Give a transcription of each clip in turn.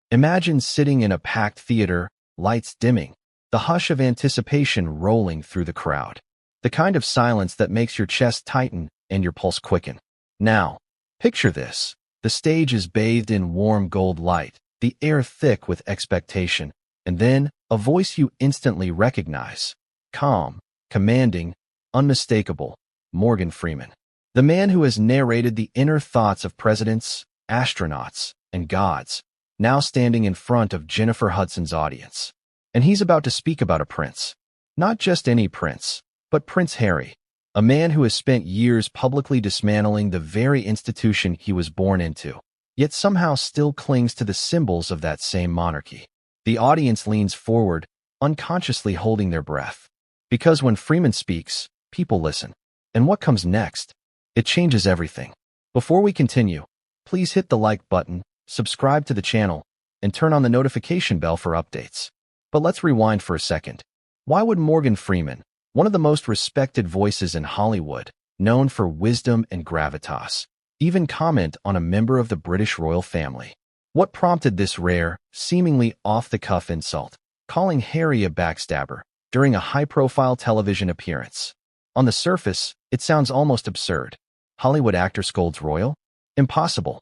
Imagine sitting in a packed theater, lights dimming, the hush of anticipation rolling through the crowd. The kind of silence that makes your chest tighten and your pulse quicken. Now, picture this. The stage is bathed in warm gold light, the air thick with expectation, and then a voice you instantly recognize. Calm, commanding, unmistakable. Morgan Freeman. The man who has narrated the inner thoughts of presidents, astronauts, and gods, now standing in front of Jennifer Hudson's audience. And he's about to speak about a prince. Not just any prince, but Prince Harry, a man who has spent years publicly dismantling the very institution he was born into, yet somehow still clings to the symbols of that same monarchy. The audience leans forward, unconsciously holding their breath. Because when Freeman speaks, people listen. And what comes next? It changes everything. Before we continue, please hit the like button, subscribe to the channel, and turn on the notification bell for updates. But let's rewind for a second. Why would Morgan Freeman, one of the most respected voices in Hollywood, known for wisdom and gravitas, even comment on a member of the British royal family? What prompted this rare, seemingly off-the-cuff insult, calling Harry a backstabber, during a high-profile television appearance? On the surface, it sounds almost absurd. Hollywood actor scolds royal? Impossible.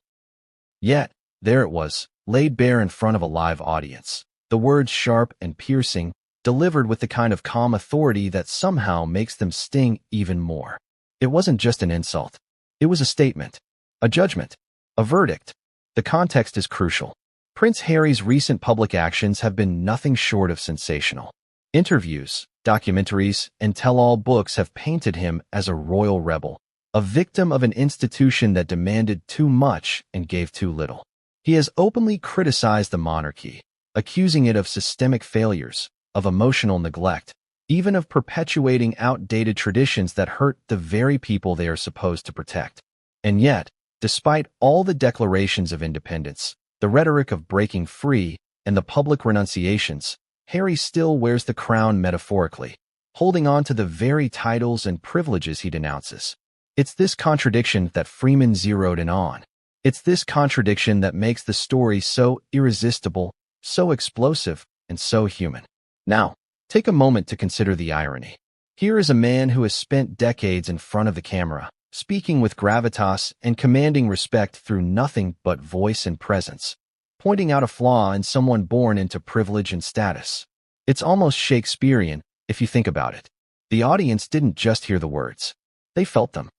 Yet, there it was, laid bare in front of a live audience. The words sharp and piercing, delivered with the kind of calm authority that somehow makes them sting even more. It wasn't just an insult. It was a statement, a judgment, a verdict. The context is crucial. Prince Harry's recent public actions have been nothing short of sensational. Interviews, documentaries, and tell-all books have painted him as a royal rebel, a victim of an institution that demanded too much and gave too little. He has openly criticized the monarchy, accusing it of systemic failures, of emotional neglect, even of perpetuating outdated traditions that hurt the very people they are supposed to protect. And yet, despite all the declarations of independence, the rhetoric of breaking free, and the public renunciations, Harry still wears the crown metaphorically, holding on to the very titles and privileges he denounces. It's this contradiction that Freeman zeroed in on. It's this contradiction that makes the story so irresistible, so explosive, and so human. Now, take a moment to consider the irony. Here is a man who has spent decades in front of the camera, speaking with gravitas and commanding respect through nothing but voice and presence, pointing out a flaw in someone born into privilege and status. It's almost Shakespearean, if you think about it. The audience didn't just hear the words. They felt them.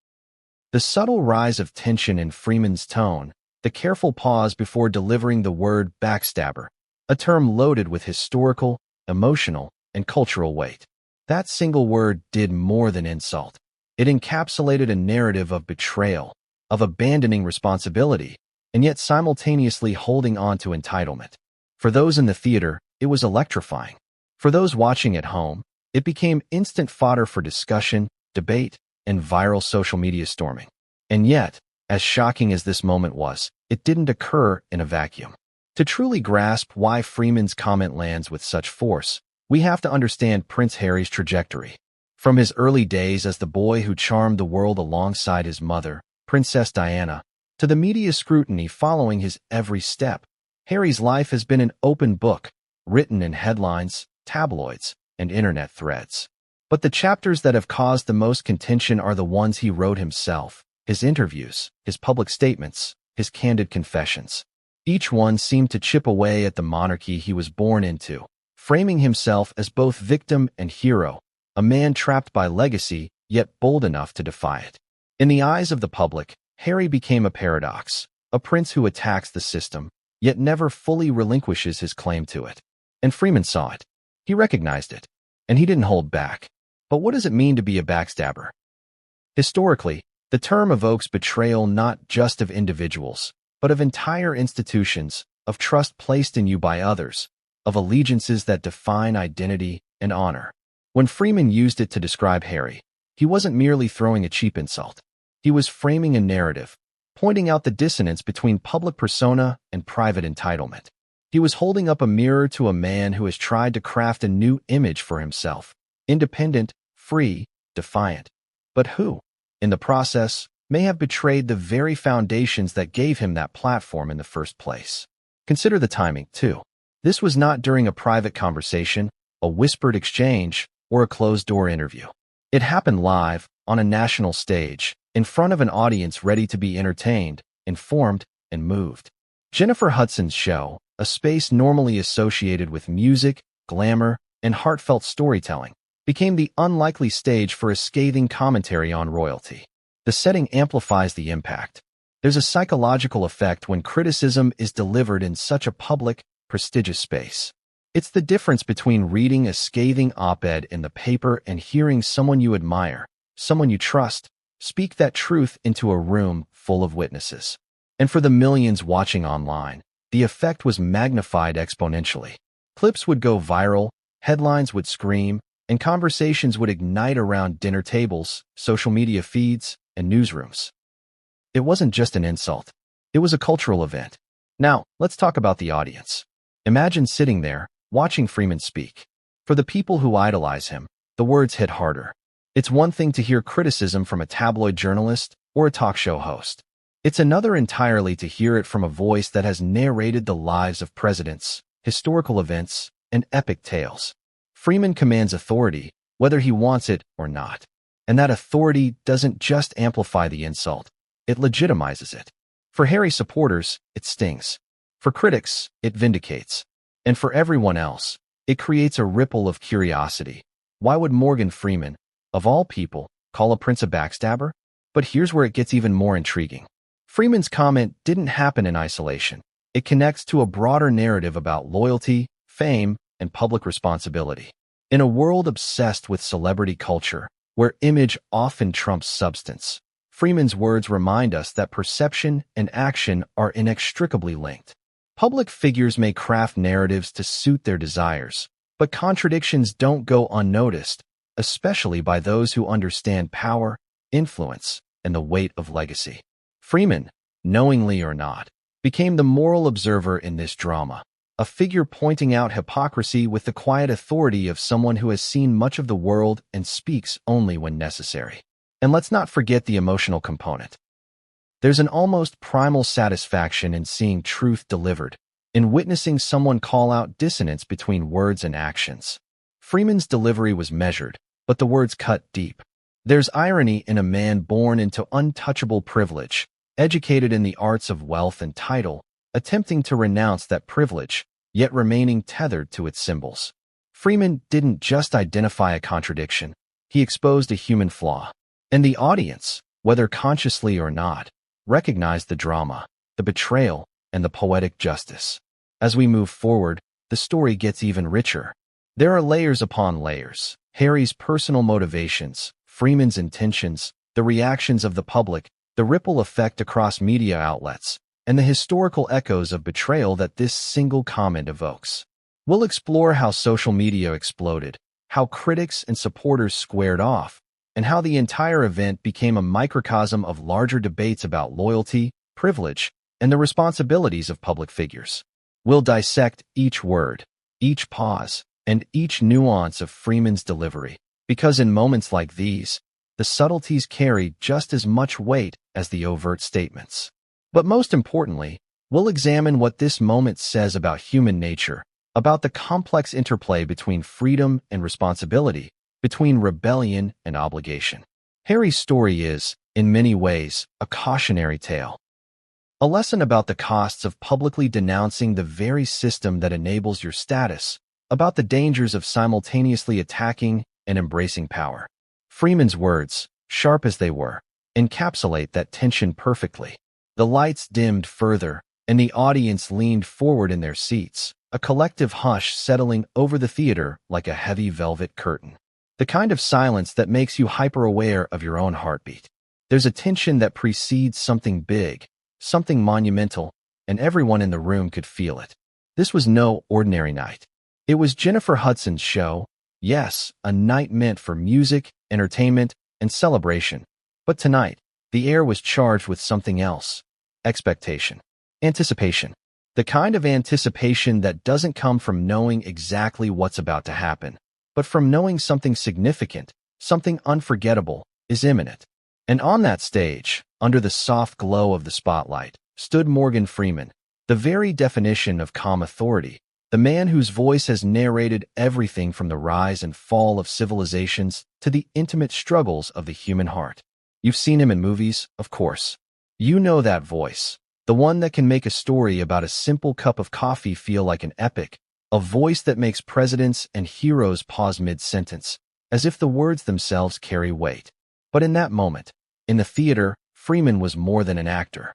The subtle rise of tension in Freeman's tone, the careful pause before delivering the word backstabber, a term loaded with historical, emotional, and cultural weight. That single word did more than insult. It encapsulated a narrative of betrayal, of abandoning responsibility, and yet simultaneously holding on to entitlement. For those in the theater, it was electrifying. For those watching at home, it became instant fodder for discussion, debate, and viral social media storming. And yet, as shocking as this moment was, it didn't occur in a vacuum. To truly grasp why Freeman's comment lands with such force, we have to understand Prince Harry's trajectory. From his early days as the boy who charmed the world alongside his mother, Princess Diana, to the media scrutiny following his every step, Harry's life has been an open book, written in headlines, tabloids, and internet threads. But the chapters that have caused the most contention are the ones he wrote himself, his interviews, his public statements, his candid confessions. Each one seemed to chip away at the monarchy he was born into, framing himself as both victim and hero, a man trapped by legacy, yet bold enough to defy it. In the eyes of the public, Harry became a paradox, a prince who attacks the system, yet never fully relinquishes his claim to it. And Freeman saw it. He recognized it. And he didn't hold back. But what does it mean to be a backstabber? Historically, the term evokes betrayal not just of individuals, but of entire institutions, of trust placed in you by others, of allegiances that define identity and honor. When Freeman used it to describe Harry, he wasn't merely throwing a cheap insult. He was framing a narrative, pointing out the dissonance between public persona and private entitlement. He was holding up a mirror to a man who has tried to craft a new image for himself, independent, free, defiant, but who, in the process, may have betrayed the very foundations that gave him that platform in the first place. Consider the timing, too. This was not during a private conversation, a whispered exchange, or a closed-door interview. It happened live, on a national stage, in front of an audience ready to be entertained, informed, and moved. Jennifer Hudson's show, a space normally associated with music, glamour, and heartfelt storytelling, became the unlikely stage for a scathing commentary on royalty. The setting amplifies the impact. There's a psychological effect when criticism is delivered in such a public, prestigious space. It's the difference between reading a scathing op-ed in the paper and hearing someone you admire, someone you trust, speak that truth into a room full of witnesses. And for the millions watching online, the effect was magnified exponentially. Clips would go viral, headlines would scream, and conversations would ignite around dinner tables, social media feeds, and newsrooms. It wasn't just an insult. It was a cultural event. Now, let's talk about the audience. Imagine sitting there, watching Freeman speak. For the people who idolize him, the words hit harder. It's one thing to hear criticism from a tabloid journalist or a talk show host. It's another entirely to hear it from a voice that has narrated the lives of presidents, historical events, and epic tales. Freeman commands authority, whether he wants it or not. And that authority doesn't just amplify the insult, it legitimizes it. For Harry supporters, it stings. For critics, it vindicates. And for everyone else, it creates a ripple of curiosity. Why would Morgan Freeman, of all people, call a prince a backstabber? But here's where it gets even more intriguing. Freeman's comment didn't happen in isolation. It connects to a broader narrative about loyalty, fame, and public responsibility. In a world obsessed with celebrity culture, where image often trumps substance, Freeman's words remind us that perception and action are inextricably linked. Public figures may craft narratives to suit their desires, but contradictions don't go unnoticed, especially by those who understand power, influence, and the weight of legacy. Freeman, knowingly or not, became the moral observer in this drama, a figure pointing out hypocrisy with the quiet authority of someone who has seen much of the world and speaks only when necessary. And let's not forget the emotional component. There's an almost primal satisfaction in seeing truth delivered, in witnessing someone call out dissonance between words and actions. Freeman's delivery was measured, but the words cut deep. There's irony in a man born into untouchable privilege, educated in the arts of wealth and title, attempting to renounce that privilege, yet remaining tethered to its symbols. Freeman didn't just identify a contradiction, he exposed a human flaw. And the audience, whether consciously or not, recognized the drama, the betrayal, and the poetic justice. As we move forward, the story gets even richer. There are layers upon layers. Harry's personal motivations, Freeman's intentions, the reactions of the public, the ripple effect across media outlets, and the historical echoes of betrayal that this single comment evokes. We'll explore how social media exploded, how critics and supporters squared off, and how the entire event became a microcosm of larger debates about loyalty, privilege, and the responsibilities of public figures. We'll dissect each word, each pause, and each nuance of Freeman's delivery, because in moments like these, the subtleties carry just as much weight as the overt statements. But most importantly, we'll examine what this moment says about human nature, about the complex interplay between freedom and responsibility, between rebellion and obligation. Harry's story is, in many ways, a cautionary tale. A lesson about the costs of publicly denouncing the very system that enables your status, about the dangers of simultaneously attacking and embracing power. Freeman's words, sharp as they were, encapsulate that tension perfectly. The lights dimmed further, and the audience leaned forward in their seats, a collective hush settling over the theater like a heavy velvet curtain. The kind of silence that makes you hyper-aware of your own heartbeat. There's a tension that precedes something big, something monumental, and everyone in the room could feel it. This was no ordinary night. It was Jennifer Hudson's show. Yes, a night meant for music, entertainment, and celebration. But tonight, the air was charged with something else. Expectation. Anticipation. The kind of anticipation that doesn't come from knowing exactly what's about to happen, but from knowing something significant, something unforgettable, is imminent. And on that stage, under the soft glow of the spotlight, stood Morgan Freeman, The very definition of calm authority, the man whose voice has narrated everything from the rise and fall of civilizations to the intimate struggles of the human heart. You've seen him in movies, of course. You know that voice, the one that can make a story about a simple cup of coffee feel like an epic, a voice that makes presidents and heroes pause mid-sentence, as if the words themselves carry weight. But in that moment, in the theater, Freeman was more than an actor.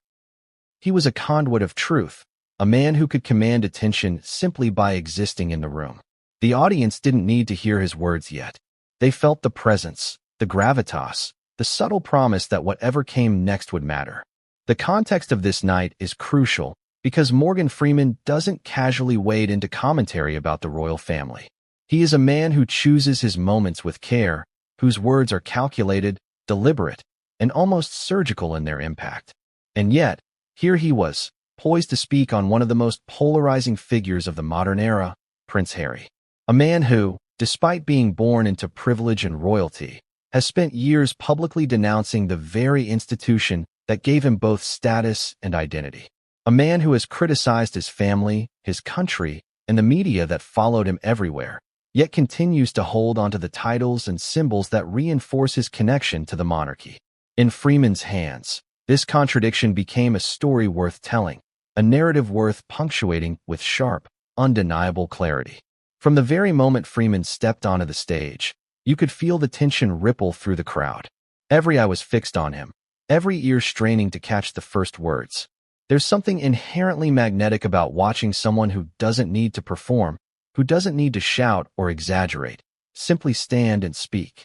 He was a conduit of truth, a man who could command attention simply by existing in the room. The audience didn't need to hear his words yet. They felt the presence, the gravitas, the subtle promise that whatever came next would matter. The context of this night is crucial because Morgan Freeman doesn't casually wade into commentary about the royal family. He is a man who chooses his moments with care, whose words are calculated, deliberate, and almost surgical in their impact. And yet, here he was, poised to speak on one of the most polarizing figures of the modern era, Prince Harry. A man who, despite being born into privilege and royalty, has spent years publicly denouncing the very institution that gave him both status and identity. A man who has criticized his family, his country, and the media that followed him everywhere, yet continues to hold onto the titles and symbols that reinforce his connection to the monarchy. In Freeman's hands, this contradiction became a story worth telling, a narrative worth punctuating with sharp, undeniable clarity. From the very moment Freeman stepped onto the stage, you could feel the tension ripple through the crowd. Every eye was fixed on him, every ear straining to catch the first words. There's something inherently magnetic about watching someone who doesn't need to perform, who doesn't need to shout or exaggerate, simply stand and speak.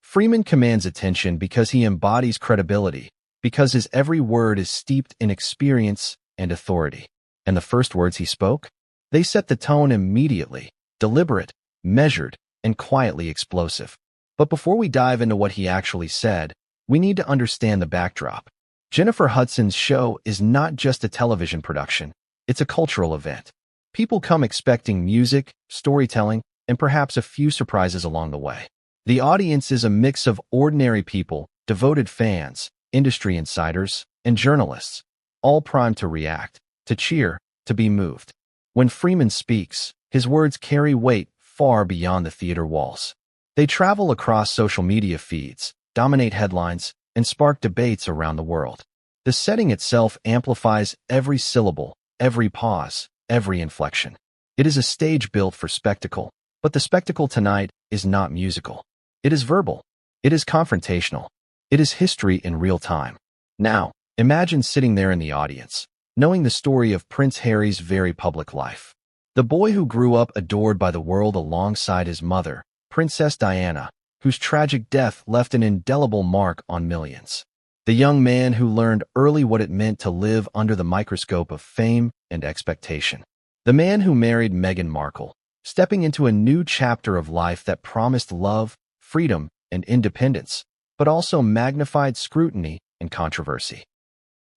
Freeman commands attention because he embodies credibility, because his every word is steeped in experience and authority. And the first words he spoke? They set the tone immediately, deliberate, measured, and quietly explosive. But before we dive into what he actually said, we need to understand the backdrop. Jennifer Hudson's show is not just a television production, it's a cultural event. People come expecting music, storytelling, and perhaps a few surprises along the way. The audience is a mix of ordinary people, devoted fans, industry insiders, and journalists, all primed to react, to cheer, to be moved. When Freeman speaks, his words carry weight far beyond the theater walls. They travel across social media feeds, dominate headlines, and spark debates around the world. The setting itself amplifies every syllable, every pause, every inflection. It is a stage built for spectacle, but the spectacle tonight is not musical. It is verbal. It is confrontational. It is history in real time. Now, imagine sitting there in the audience, knowing the story of Prince Harry's very public life. The boy who grew up adored by the world alongside his mother, Princess Diana, whose tragic death left an indelible mark on millions. The young man who learned early what it meant to live under the microscope of fame and expectation. The man who married Meghan Markle, stepping into a new chapter of life that promised love, freedom, and independence, but also magnified scrutiny and controversy.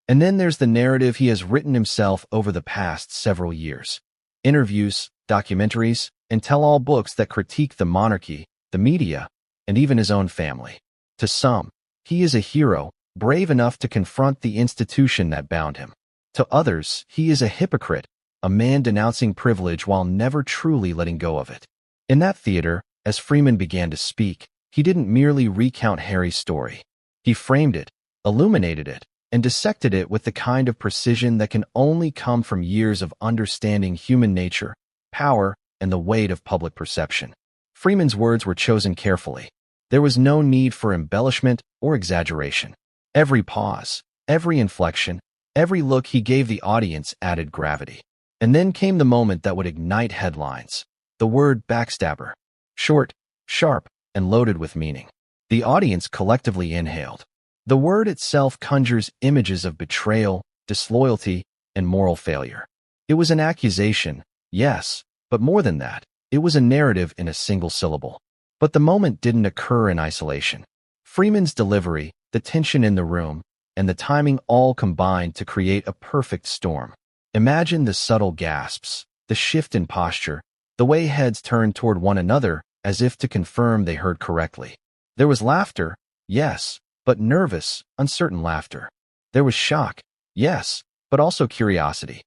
And then there's the narrative he has written himself over the past several years. Interviews, documentaries, and tell-all books that critique the monarchy, the media, and even his own family. To some, he is a hero, brave enough to confront the institution that bound him. To others, he is a hypocrite, a man denouncing privilege while never truly letting go of it. In that theater, as Freeman began to speak, he didn't merely recount Harry's story. He framed it, illuminated it, and dissected it with the kind of precision that can only come from years of understanding human nature, power, and the weight of public perception. Freeman's words were chosen carefully. There was no need for embellishment or exaggeration. Every pause, every inflection, every look he gave the audience added gravity. And then came the moment that would ignite headlines. The word backstabber. Short, sharp, and loaded with meaning. The audience collectively inhaled. The word itself conjures images of betrayal, disloyalty, and moral failure. It was an accusation, yes, but more than that, it was a narrative in a single syllable. But the moment didn't occur in isolation. Freeman's delivery, the tension in the room, and the timing all combined to create a perfect storm. Imagine the subtle gasps, the shift in posture, the way heads turned toward one another as if to confirm they heard correctly. There was laughter, yes, but nervous, uncertain laughter. There was shock, yes, but also curiosity.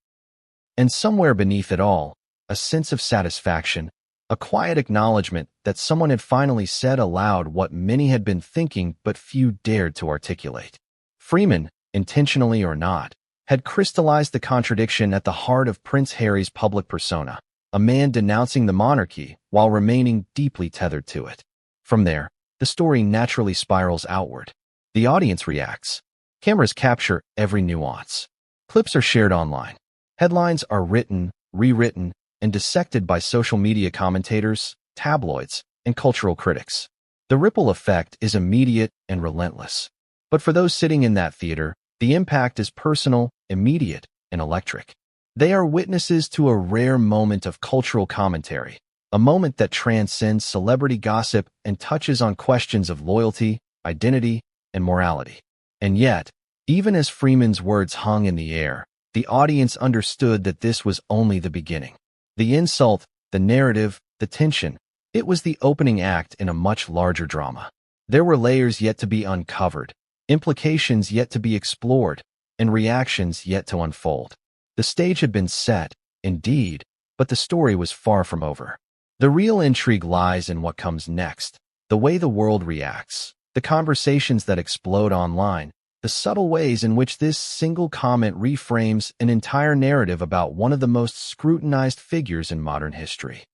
And somewhere beneath it all, a sense of satisfaction, a quiet acknowledgement that someone had finally said aloud what many had been thinking but few dared to articulate. Freeman, intentionally or not, had crystallized the contradiction at the heart of Prince Harry's public persona, a man denouncing the monarchy while remaining deeply tethered to it. From there, the story naturally spirals outward. The audience reacts. Cameras capture every nuance. Clips are shared online. Headlines are written, rewritten, and dissected by social media commentators, tabloids, and cultural critics. The ripple effect is immediate and relentless. But for those sitting in that theater, the impact is personal, immediate, and electric. They are witnesses to a rare moment of cultural commentary, a moment that transcends celebrity gossip and touches on questions of loyalty, identity, and morality. And yet, even as Freeman's words hung in the air, the audience understood that this was only the beginning. The insult, the narrative, the tension, it was the opening act in a much larger drama. There were layers yet to be uncovered, implications yet to be explored, and reactions yet to unfold. The stage had been set, indeed, but the story was far from over. The real intrigue lies in what comes next, the way the world reacts, the conversations that explode online, the subtle ways in which this single comment reframes an entire narrative about one of the most scrutinized figures in modern history.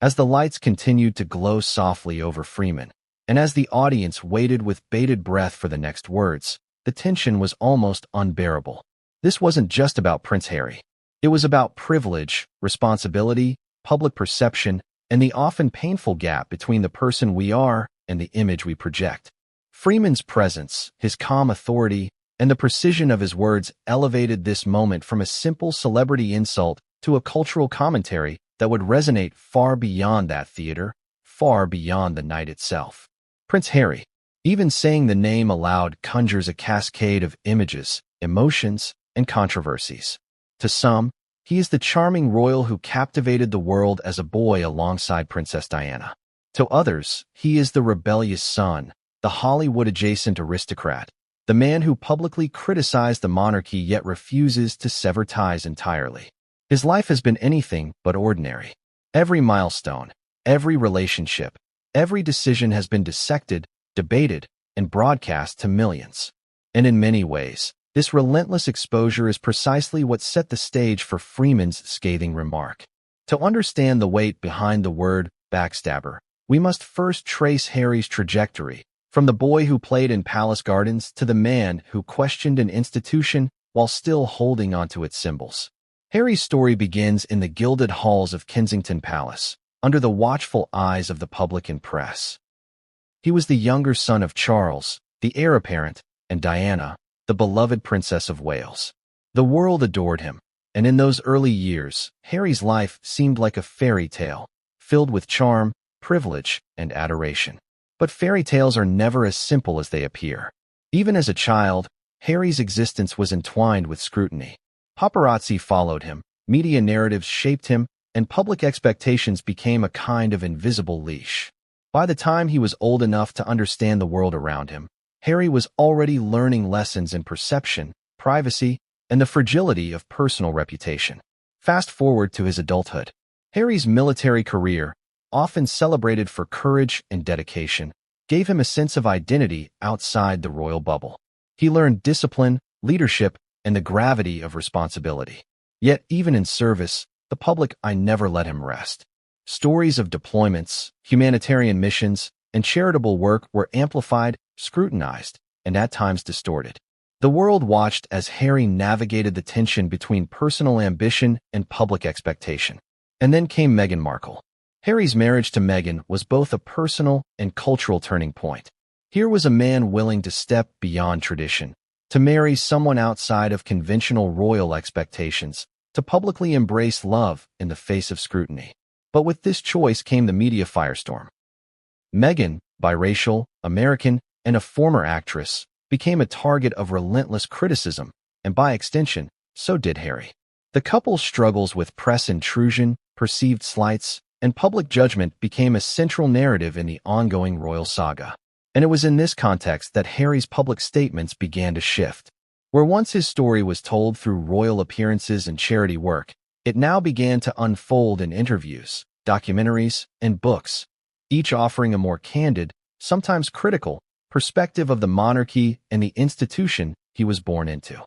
As the lights continued to glow softly over Freeman, and as the audience waited with bated breath for the next words, the tension was almost unbearable. This wasn't just about Prince Harry. It was about privilege, responsibility, public perception, and the often painful gap between the person we are and the image we project. Freeman's presence, his calm authority, and the precision of his words elevated this moment from a simple celebrity insult to a cultural commentary that would resonate far beyond that theater, far beyond the night itself. Prince Harry, even saying the name aloud, conjures a cascade of images, emotions, and controversies. To some, he is the charming royal who captivated the world as a boy alongside Princess Diana. To others, he is the rebellious son, the Hollywood-adjacent aristocrat, the man who publicly criticized the monarchy yet refuses to sever ties entirely. His life has been anything but ordinary. Every milestone, every relationship, every decision has been dissected, debated, and broadcast to millions. And in many ways, this relentless exposure is precisely what set the stage for Freeman's scathing remark. To understand the weight behind the word backstabber, we must first trace Harry's trajectory, from the boy who played in palace gardens to the man who questioned an institution while still holding onto its symbols. Harry's story begins in the gilded halls of Kensington Palace, under the watchful eyes of the public and press. He was the younger son of Charles, the heir apparent, and Diana, the beloved Princess of Wales. The world adored him, and in those early years, Harry's life seemed like a fairy tale, filled with charm, privilege, and adoration. But fairy tales are never as simple as they appear. Even as a child, Harry's existence was entwined with scrutiny. Paparazzi followed him, media narratives shaped him, and public expectations became a kind of invisible leash. By the time he was old enough to understand the world around him, Harry was already learning lessons in perception, privacy, and the fragility of personal reputation. Fast forward to his adulthood. Harry's military career, often celebrated for courage and dedication, gave him a sense of identity outside the royal bubble. He learned discipline, leadership, and the gravity of responsibility. Yet even in service, the public eye never let him rest. Stories of deployments, humanitarian missions, and charitable work were amplified, scrutinized, and at times distorted. The world watched as Harry navigated the tension between personal ambition and public expectation. And then came Meghan Markle. Harry's marriage to Meghan was both a personal and cultural turning point. Here was a man willing to step beyond tradition, to marry someone outside of conventional royal expectations, to publicly embrace love in the face of scrutiny. But with this choice came the media firestorm. Meghan, biracial, American, and a former actress, became a target of relentless criticism, and by extension, so did Harry. The couple's struggles with press intrusion, perceived slights, and public judgment became a central narrative in the ongoing royal saga. And it was in this context that Harry's public statements began to shift. Where once his story was told through royal appearances and charity work, It now began to unfold in interviews, documentaries, and books, each offering a more candid, sometimes critical, perspective of the monarchy and the institution he was born into.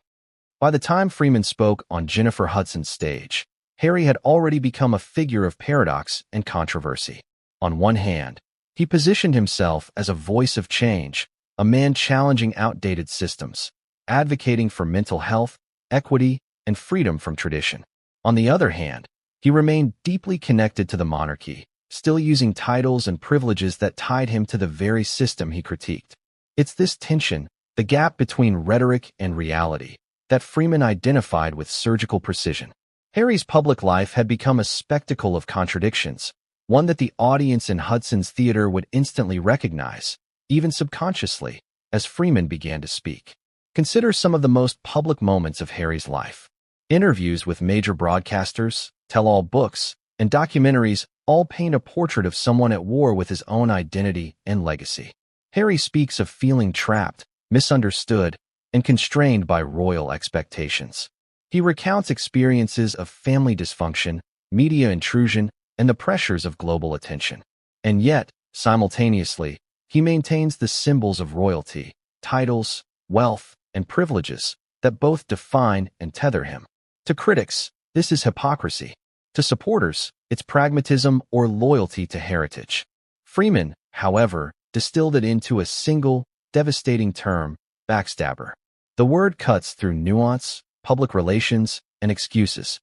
By the time Freeman spoke on Jennifer Hudson's stage, Harry had already become a figure of paradox and controversy. On one hand, he positioned himself as a voice of change, a man challenging outdated systems, advocating for mental health, equity, and freedom from tradition. On the other hand, he remained deeply connected to the monarchy, still using titles and privileges that tied him to the very system he critiqued. It's this tension, the gap between rhetoric and reality, that Freeman identified with surgical precision. Harry's public life had become a spectacle of contradictions, one that the audience in Hudson's theater would instantly recognize, even subconsciously, as Freeman began to speak. Consider some of the most public moments of Harry's life. Interviews with major broadcasters, tell-all books, and documentaries all paint a portrait of someone at war with his own identity and legacy. Harry speaks of feeling trapped, misunderstood, and constrained by royal expectations. He recounts experiences of family dysfunction, media intrusion, and the pressures of global attention. And yet, simultaneously, he maintains the symbols of royalty, titles, wealth, and privileges that both define and tether him. To critics, this is hypocrisy. To supporters, it's pragmatism or loyalty to heritage. Freeman, however, distilled it into a single, devastating term: backstabber. The word cuts through nuance, public relations, and excuses.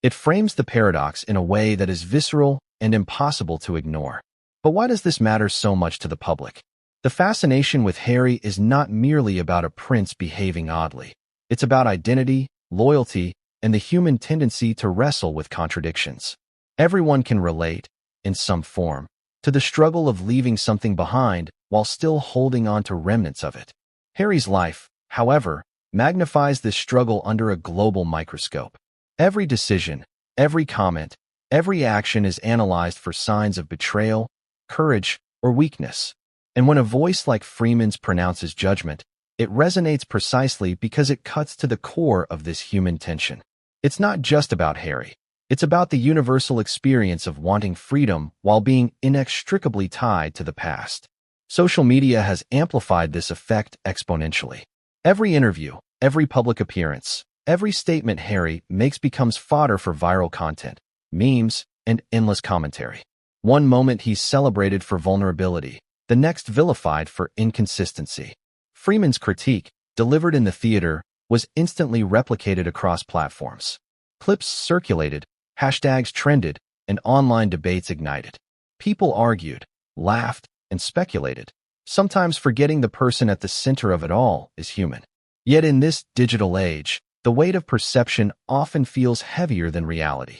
It frames the paradox in a way that is visceral and impossible to ignore. But why does this matter so much to the public? The fascination with Harry is not merely about a prince behaving oddly. It's about identity, loyalty, and the human tendency to wrestle with contradictions. Everyone can relate, in some form, to the struggle of leaving something behind while still holding on to remnants of it. Harry's life, however, magnifies this struggle under a global microscope. Every decision, every comment, every action is analyzed for signs of betrayal, courage, or weakness. And when a voice like Freeman's pronounces judgment, it resonates precisely because it cuts to the core of this human tension. It's not just about Harry. It's about the universal experience of wanting freedom while being inextricably tied to the past. Social media has amplified this effect exponentially. Every interview, every public appearance, every statement Harry makes becomes fodder for viral content, memes, and endless commentary. One moment he's celebrated for vulnerability, the next vilified for inconsistency. Freeman's critique, delivered in the theater, was instantly replicated across platforms. Clips circulated, hashtags trended, and online debates ignited. People argued, laughed, and speculated, sometimes forgetting the person at the center of it all is human. Yet in this digital age, the weight of perception often feels heavier than reality.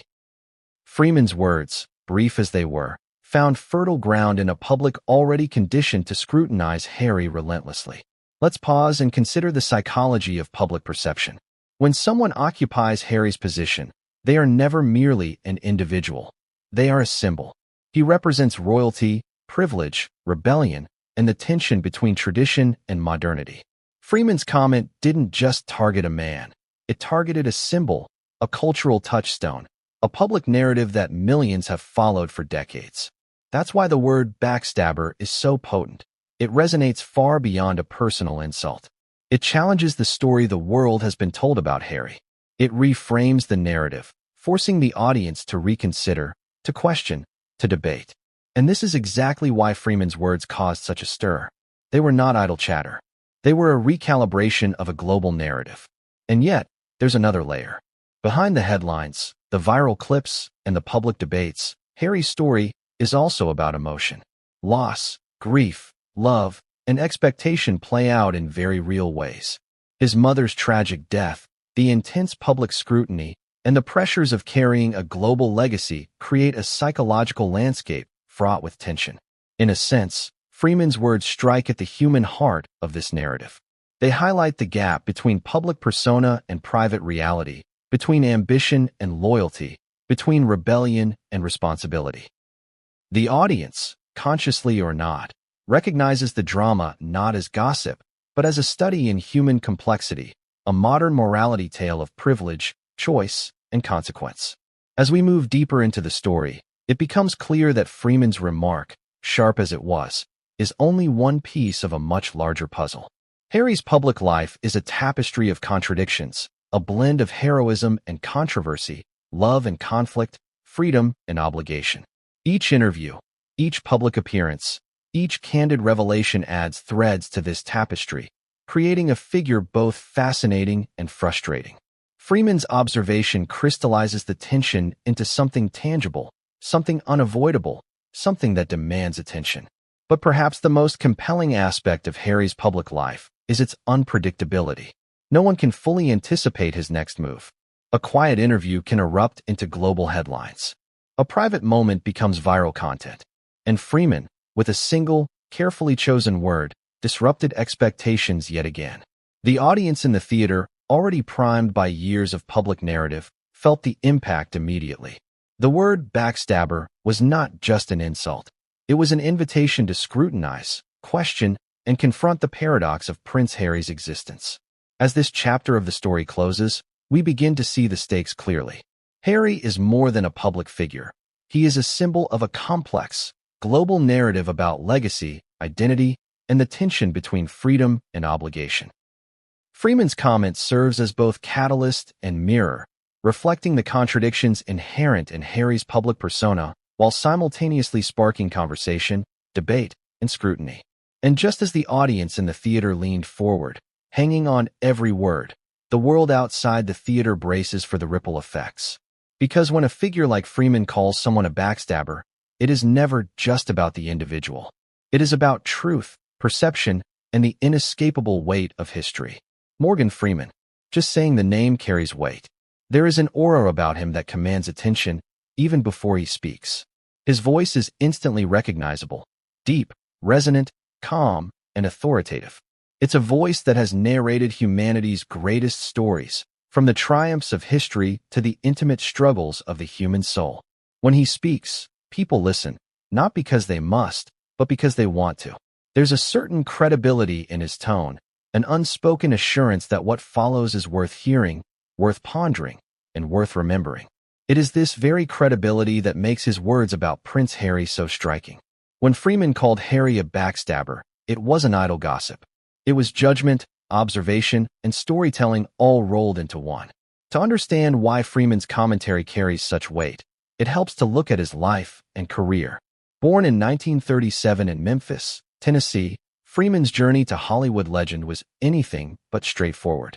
Freeman's words, brief as they were, found fertile ground in a public already conditioned to scrutinize Harry relentlessly. Let's pause and consider the psychology of public perception. When someone occupies Harry's position, they are never merely an individual. They are a symbol. He represents royalty, privilege, rebellion, and the tension between tradition and modernity. Freeman's comment didn't just target a man. It targeted a symbol, a cultural touchstone, a public narrative that millions have followed for decades. That's why the word backstabber is so potent. It resonates far beyond a personal insult. It challenges the story the world has been told about Harry. It reframes the narrative, forcing the audience to reconsider, to question, to debate. And this is exactly why Freeman's words caused such a stir. They were not idle chatter. They were a recalibration of a global narrative. And yet, there's another layer. Behind the headlines, the viral clips, and the public debates, Harry's story is also about emotion. Loss, grief, love, and expectation play out in very real ways. His mother's tragic death, the intense public scrutiny, and the pressures of carrying a global legacy create a psychological landscape fraught with tension. In a sense, Freeman's words strike at the human heart of this narrative. They highlight the gap between public persona and private reality, between ambition and loyalty, between rebellion and responsibility. The audience, consciously or not, recognizes the drama not as gossip, but as a study in human complexity, a modern morality tale of privilege, choice, and consequence. As we move deeper into the story, it becomes clear that Freeman's remark, sharp as it was, is only one piece of a much larger puzzle. Harry's public life is a tapestry of contradictions, a blend of heroism and controversy, love and conflict, freedom and obligation. Each interview, each public appearance, each candid revelation adds threads to this tapestry, creating a figure both fascinating and frustrating. Freeman's observation crystallizes the tension into something tangible, something unavoidable, something that demands attention. But perhaps the most compelling aspect of Harry's public life is its unpredictability. No one can fully anticipate his next move. A quiet interview can erupt into global headlines. A private moment becomes viral content. And Freeman, with a single, carefully chosen word, disrupted expectations yet again. The audience in the theater, already primed by years of public narrative, felt the impact immediately. The word backstabber was not just an insult. It was an invitation to scrutinize, question, and confront the paradox of Prince Harry's existence. As this chapter of the story closes, we begin to see the stakes clearly. Harry is more than a public figure. He is a symbol of a complex, global narrative about legacy, identity, and the tension between freedom and obligation. Freeman's comment serves as both catalyst and mirror, reflecting the contradictions inherent in Harry's public persona while simultaneously sparking conversation, debate, and scrutiny. And just as the audience in the theater leaned forward, hanging on every word, the world outside the theater braces for the ripple effects. Because when a figure like Freeman calls someone a backstabber, it is never just about the individual. It is about truth, perception, and the inescapable weight of history. Morgan Freeman. Just saying the name carries weight. There is an aura about him that commands attention even before he speaks. His voice is instantly recognizable, deep, resonant, calm, and authoritative. It's a voice that has narrated humanity's greatest stories, from the triumphs of history to the intimate struggles of the human soul. When he speaks, people listen, not because they must, but because they want to. There's a certain credibility in his tone, an unspoken assurance that what follows is worth hearing, worth pondering, and worth remembering. It is this very credibility that makes his words about Prince Harry so striking. When Freeman called Harry a backstabber, it wasn't idle gossip. It was judgment, observation, and storytelling all rolled into one. To understand why Freeman's commentary carries such weight, it helps to look at his life and career. Born in 1937 in Memphis, Tennessee, Freeman's journey to Hollywood legend was anything but straightforward.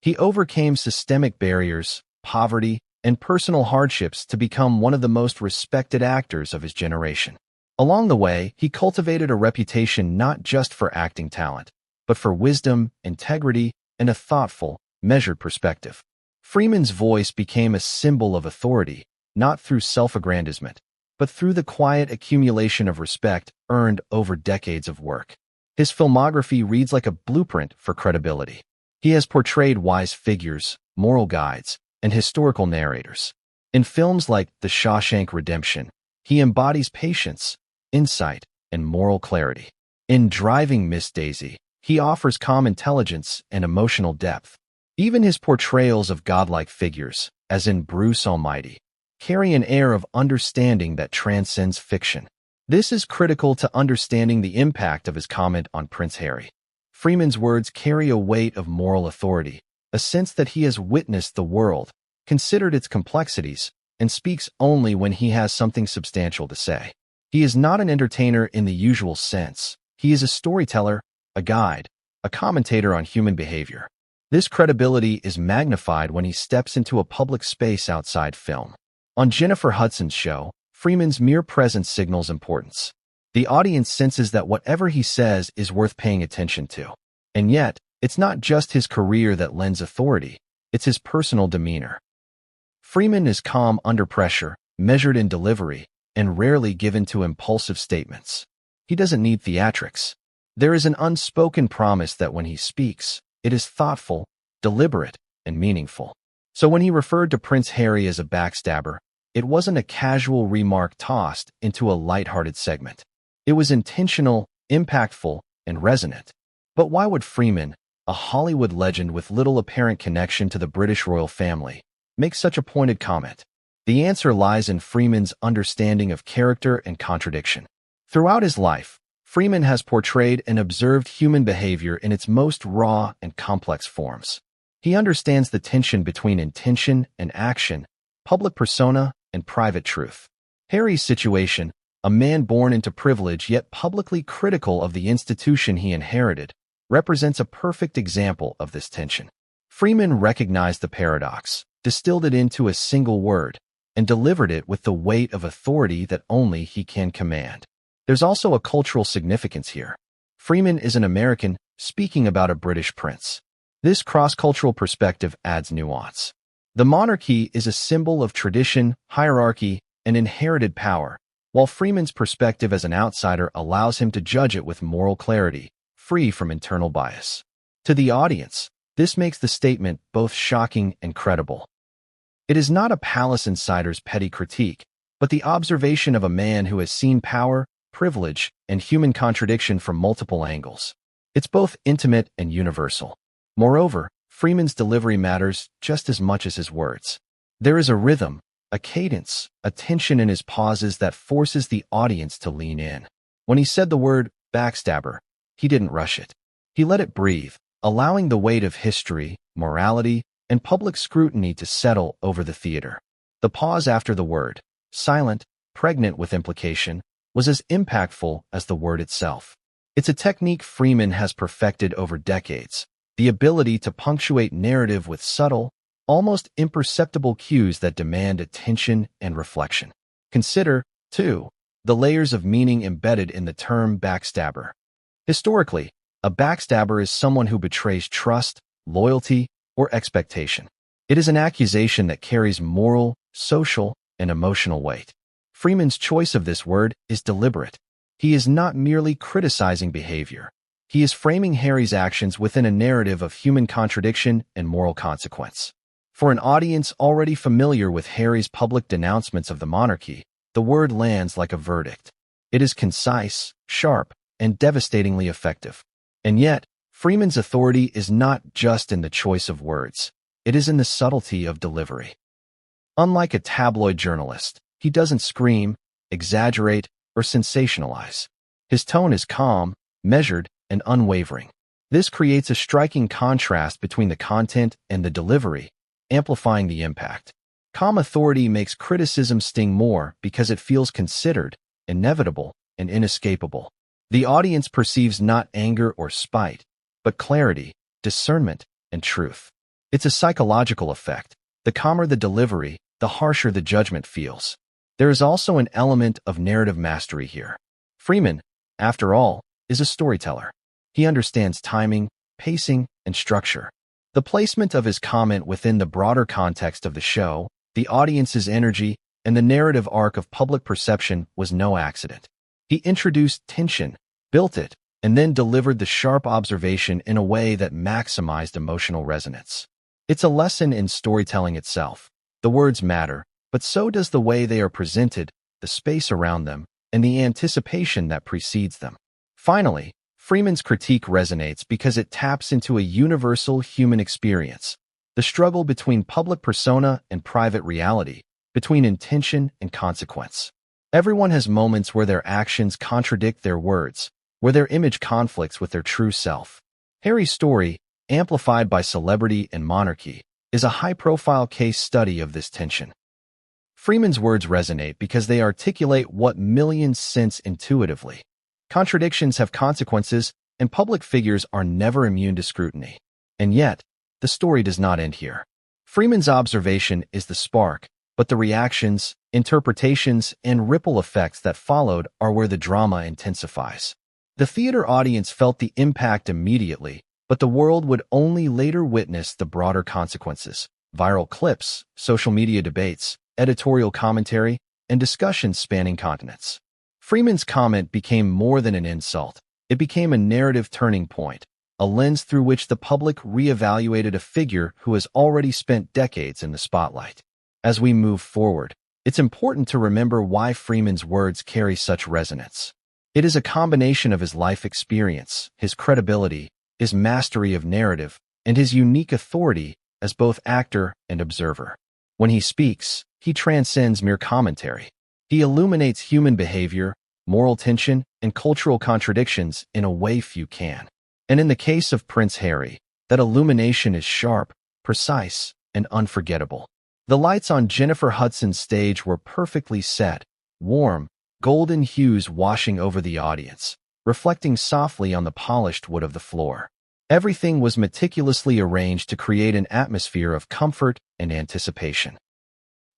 He overcame systemic barriers, poverty, and personal hardships to become one of the most respected actors of his generation. Along the way, he cultivated a reputation not just for acting talent, but for wisdom, integrity, and a thoughtful, measured perspective. Freeman's voice became a symbol of authority, not through self-aggrandizement, but through the quiet accumulation of respect earned over decades of work. His filmography reads like a blueprint for credibility. He has portrayed wise figures, moral guides, and historical narrators. In films like The Shawshank Redemption, he embodies patience, insight, and moral clarity. In Driving Miss Daisy, he offers calm intelligence and emotional depth. Even his portrayals of godlike figures, as in Bruce Almighty, carry an air of understanding that transcends fiction. This is critical to understanding the impact of his comment on Prince Harry. Freeman's words carry a weight of moral authority, a sense that he has witnessed the world, considered its complexities, and speaks only when he has something substantial to say. He is not an entertainer in the usual sense. He is a storyteller, a guide, a commentator on human behavior. This credibility is magnified when he steps into a public space outside film. On Jennifer Hudson's show, Freeman's mere presence signals importance. The audience senses that whatever he says is worth paying attention to. And yet, it's not just his career that lends authority, it's his personal demeanor. Freeman is calm under pressure, measured in delivery, and rarely given to impulsive statements. He doesn't need theatrics. There is an unspoken promise that when he speaks, it is thoughtful, deliberate, and meaningful. So when he referred to Prince Harry as a backstabber, it wasn't a casual remark tossed into a lighthearted segment. It was intentional, impactful, and resonant. But why would Freeman, a Hollywood legend with little apparent connection to the British royal family, make such a pointed comment? The answer lies in Freeman's understanding of character and contradiction. Throughout his life, Freeman has portrayed and observed human behavior in its most raw and complex forms. He understands the tension between intention and action, public persona and private truth. Harry's situation, a man born into privilege yet publicly critical of the institution he inherited, represents a perfect example of this tension. Freeman recognized the paradox, distilled it into a single word, and delivered it with the weight of authority that only he can command. There's also a cultural significance here. Freeman is an American speaking about a British prince. This cross-cultural perspective adds nuance. The monarchy is a symbol of tradition, hierarchy, and inherited power, while Freeman's perspective as an outsider allows him to judge it with moral clarity, free from internal bias. To the audience, this makes the statement both shocking and credible. It is not a palace insider's petty critique, but the observation of a man who has seen power, privilege, and human contradiction from multiple angles. It's both intimate and universal. Moreover, Freeman's delivery matters just as much as his words. There is a rhythm, a cadence, a tension in his pauses that forces the audience to lean in. When he said the word backstabber, he didn't rush it. He let it breathe, allowing the weight of history, morality, and public scrutiny to settle over the theater. The pause after the word, silent, pregnant with implication, was as impactful as the word itself. It's a technique Freeman has perfected over decades, the ability to punctuate narrative with subtle, almost imperceptible cues that demand attention and reflection. Consider, too, the layers of meaning embedded in the term backstabber. Historically, a backstabber is someone who betrays trust, loyalty, or expectation. It is an accusation that carries moral, social, and emotional weight. Freeman's choice of this word is deliberate. He is not merely criticizing behavior. He is framing Harry's actions within a narrative of human contradiction and moral consequence. For an audience already familiar with Harry's public denouncements of the monarchy, the word lands like a verdict. It is concise, sharp, and devastatingly effective. And yet, Freeman's authority is not just in the choice of words. It is in the subtlety of delivery. Unlike a tabloid journalist, he doesn't scream, exaggerate, or sensationalize. His tone is calm, measured, and unwavering. This creates a striking contrast between the content and the delivery, amplifying the impact. Calm authority makes criticism sting more because it feels considered, inevitable, and inescapable. The audience perceives not anger or spite, but clarity, discernment, and truth. It's a psychological effect. The calmer the delivery, the harsher the judgment feels. There is also an element of narrative mastery here. Freeman, after all, is a storyteller. He understands timing, pacing, and structure. The placement of his comment within the broader context of the show, the audience's energy, and the narrative arc of public perception was no accident. He introduced tension, built it, and then delivered the sharp observation in a way that maximized emotional resonance. It's a lesson in storytelling itself. The words matter, but so does the way they are presented, the space around them, and the anticipation that precedes them. Finally, Freeman's critique resonates because it taps into a universal human experience, the struggle between public persona and private reality, between intention and consequence. Everyone has moments where their actions contradict their words, where their image conflicts with their true self. Harry's story, amplified by celebrity and monarchy, is a high-profile case study of this tension. Freeman's words resonate because they articulate what millions sense intuitively. Contradictions have consequences, and public figures are never immune to scrutiny. And yet, the story does not end here. Freeman's observation is the spark, but the reactions, interpretations, and ripple effects that followed are where the drama intensifies. The theater audience felt the impact immediately, but the world would only later witness the broader consequences: viral clips, social media debates, editorial commentary, and discussions spanning continents. Freeman's comment became more than an insult. It became a narrative turning point, a lens through which the public reevaluated a figure who has already spent decades in the spotlight. As we move forward, it's important to remember why Freeman's words carry such resonance. It is a combination of his life experience, his credibility, his mastery of narrative, and his unique authority as both actor and observer. When he speaks, he transcends mere commentary. He illuminates human behavior, moral tension, and cultural contradictions in a way few can. And in the case of Prince Harry, that illumination is sharp, precise, and unforgettable. The lights on Jennifer Hudson's stage were perfectly set, warm, golden hues washing over the audience, reflecting softly on the polished wood of the floor. Everything was meticulously arranged to create an atmosphere of comfort and anticipation.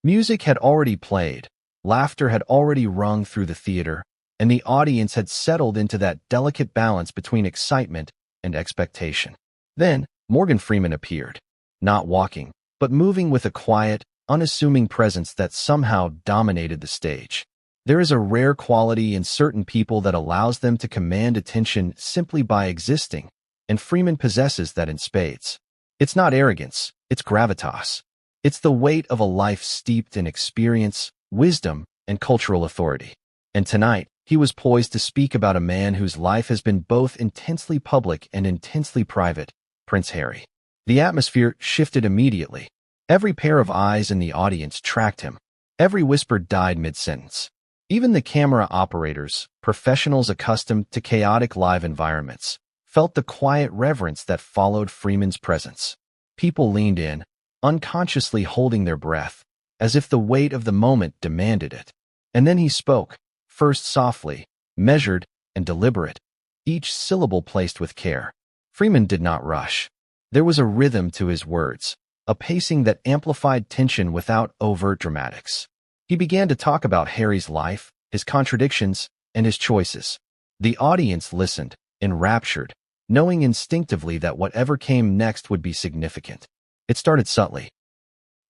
Music had already played, laughter had already rung through the theater, and the audience had settled into that delicate balance between excitement and expectation. Then, Morgan Freeman appeared, not walking, but moving with a quiet, unassuming presence that somehow dominated the stage. There is a rare quality in certain people that allows them to command attention simply by existing, and Freeman possesses that in spades. It's not arrogance, it's gravitas. It's the weight of a life steeped in experience, wisdom, and cultural authority. And tonight, he was poised to speak about a man whose life has been both intensely public and intensely private, Prince Harry. The atmosphere shifted immediately. Every pair of eyes in the audience tracked him. Every whisper died mid-sentence. Even the camera operators, professionals accustomed to chaotic live environments, felt the quiet reverence that followed Freeman's presence. People leaned in, unconsciously holding their breath, as if the weight of the moment demanded it. And then he spoke, first softly, measured, and deliberate, each syllable placed with care. Freeman did not rush. There was a rhythm to his words, a pacing that amplified tension without overt dramatics. He began to talk about Harry's life, his contradictions, and his choices. The audience listened, enraptured, knowing instinctively that whatever came next would be significant. It started subtly.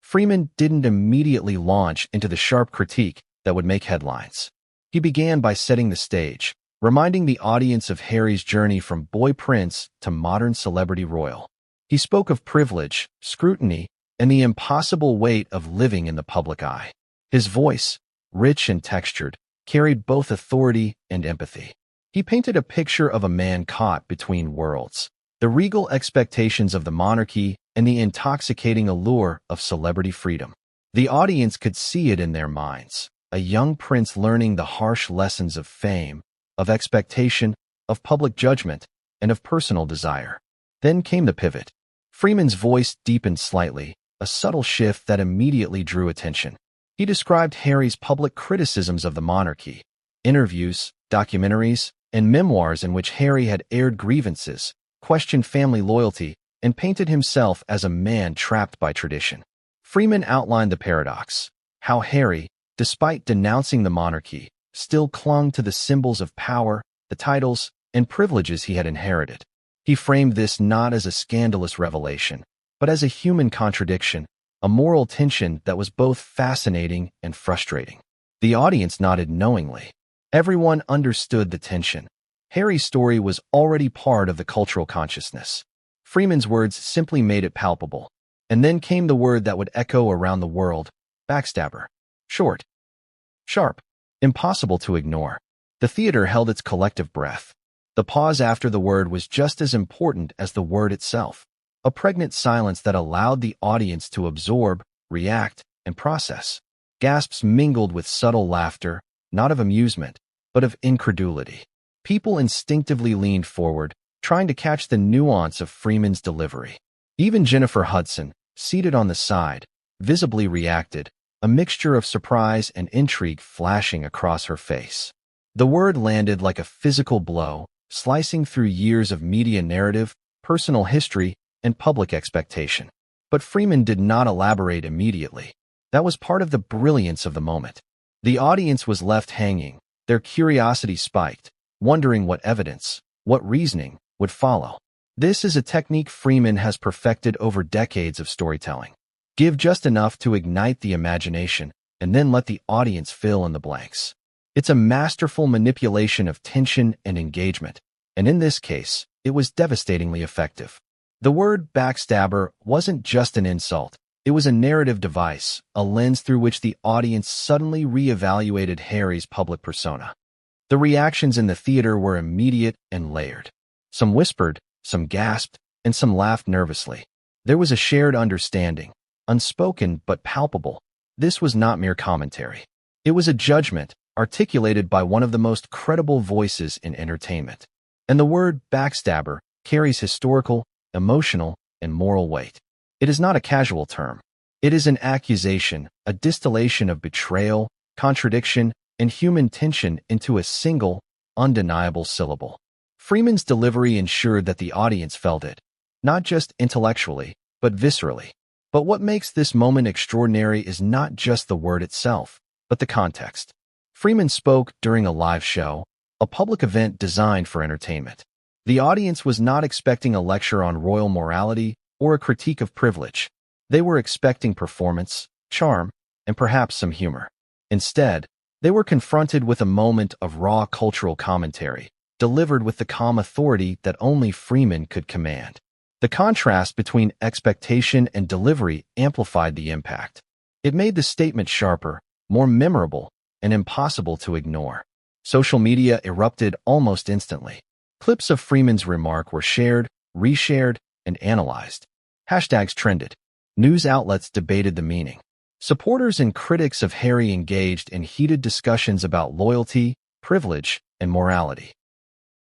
Freeman didn't immediately launch into the sharp critique that would make headlines. He began by setting the stage, reminding the audience of Harry's journey from boy prince to modern celebrity royal. He spoke of privilege, scrutiny, and the impossible weight of living in the public eye. His voice, rich and textured, carried both authority and empathy. He painted a picture of a man caught between worlds, the regal expectations of the monarchy and the intoxicating allure of celebrity freedom. The audience could see it in their minds, a young prince learning the harsh lessons of fame, of expectation, of public judgment, and of personal desire. Then came the pivot. Freeman's voice deepened slightly, a subtle shift that immediately drew attention. He described Harry's public criticisms of the monarchy, interviews, documentaries, and memoirs in which Harry had aired grievances, questioned family loyalty, and painted himself as a man trapped by tradition. Freeman outlined the paradox, how Harry, despite denouncing the monarchy, still clung to the symbols of power, the titles, and privileges he had inherited. He framed this not as a scandalous revelation, but as a human contradiction, a moral tension that was both fascinating and frustrating. The audience nodded knowingly. Everyone understood the tension. Harry's story was already part of the cultural consciousness. Freeman's words simply made it palpable. And then came the word that would echo around the world: backstabber. Short, sharp, impossible to ignore. The theater held its collective breath. The pause after the word was just as important as the word itself, a pregnant silence that allowed the audience to absorb, react, and process. Gasps mingled with subtle laughter, not of amusement, but of incredulity. People instinctively leaned forward, trying to catch the nuance of Freeman's delivery. Even Jennifer Hudson, seated on the side, visibly reacted, a mixture of surprise and intrigue flashing across her face. The word landed like a physical blow, slicing through years of media narrative, personal history, and public expectation. But Freeman did not elaborate immediately. That was part of the brilliance of the moment. The audience was left hanging, their curiosity spiked, wondering what evidence, what reasoning, would follow. This is a technique Freeman has perfected over decades of storytelling. Give just enough to ignite the imagination, and then let the audience fill in the blanks. It's a masterful manipulation of tension and engagement, and in this case, it was devastatingly effective. The word backstabber wasn't just an insult. It was a narrative device, a lens through which the audience suddenly re-evaluated Harry's public persona. The reactions in the theater were immediate and layered. Some whispered, some gasped, and some laughed nervously. There was a shared understanding. unspoken but palpable. This was not mere commentary. It was a judgment, articulated by one of the most credible voices in entertainment. And the word backstabber carries historical, emotional, and moral weight. It is not a casual term. It is an accusation, a distillation of betrayal, contradiction, and human tension into a single, undeniable syllable. Freeman's delivery ensured that the audience felt it, not just intellectually, but viscerally. But what makes this moment extraordinary is not just the word itself, but the context. Freeman spoke during a live show, a public event designed for entertainment. The audience was not expecting a lecture on royal morality or a critique of privilege. They were expecting performance, charm, and perhaps some humor. Instead, they were confronted with a moment of raw cultural commentary, delivered with the calm authority that only Freeman could command. The contrast between expectation and delivery amplified the impact. It made the statement sharper, more memorable, and impossible to ignore. Social media erupted almost instantly. Clips of Freeman's remark were shared, reshared, and analyzed. Hashtags trended. News outlets debated the meaning. Supporters and critics of Harry engaged in heated discussions about loyalty, privilege, and morality.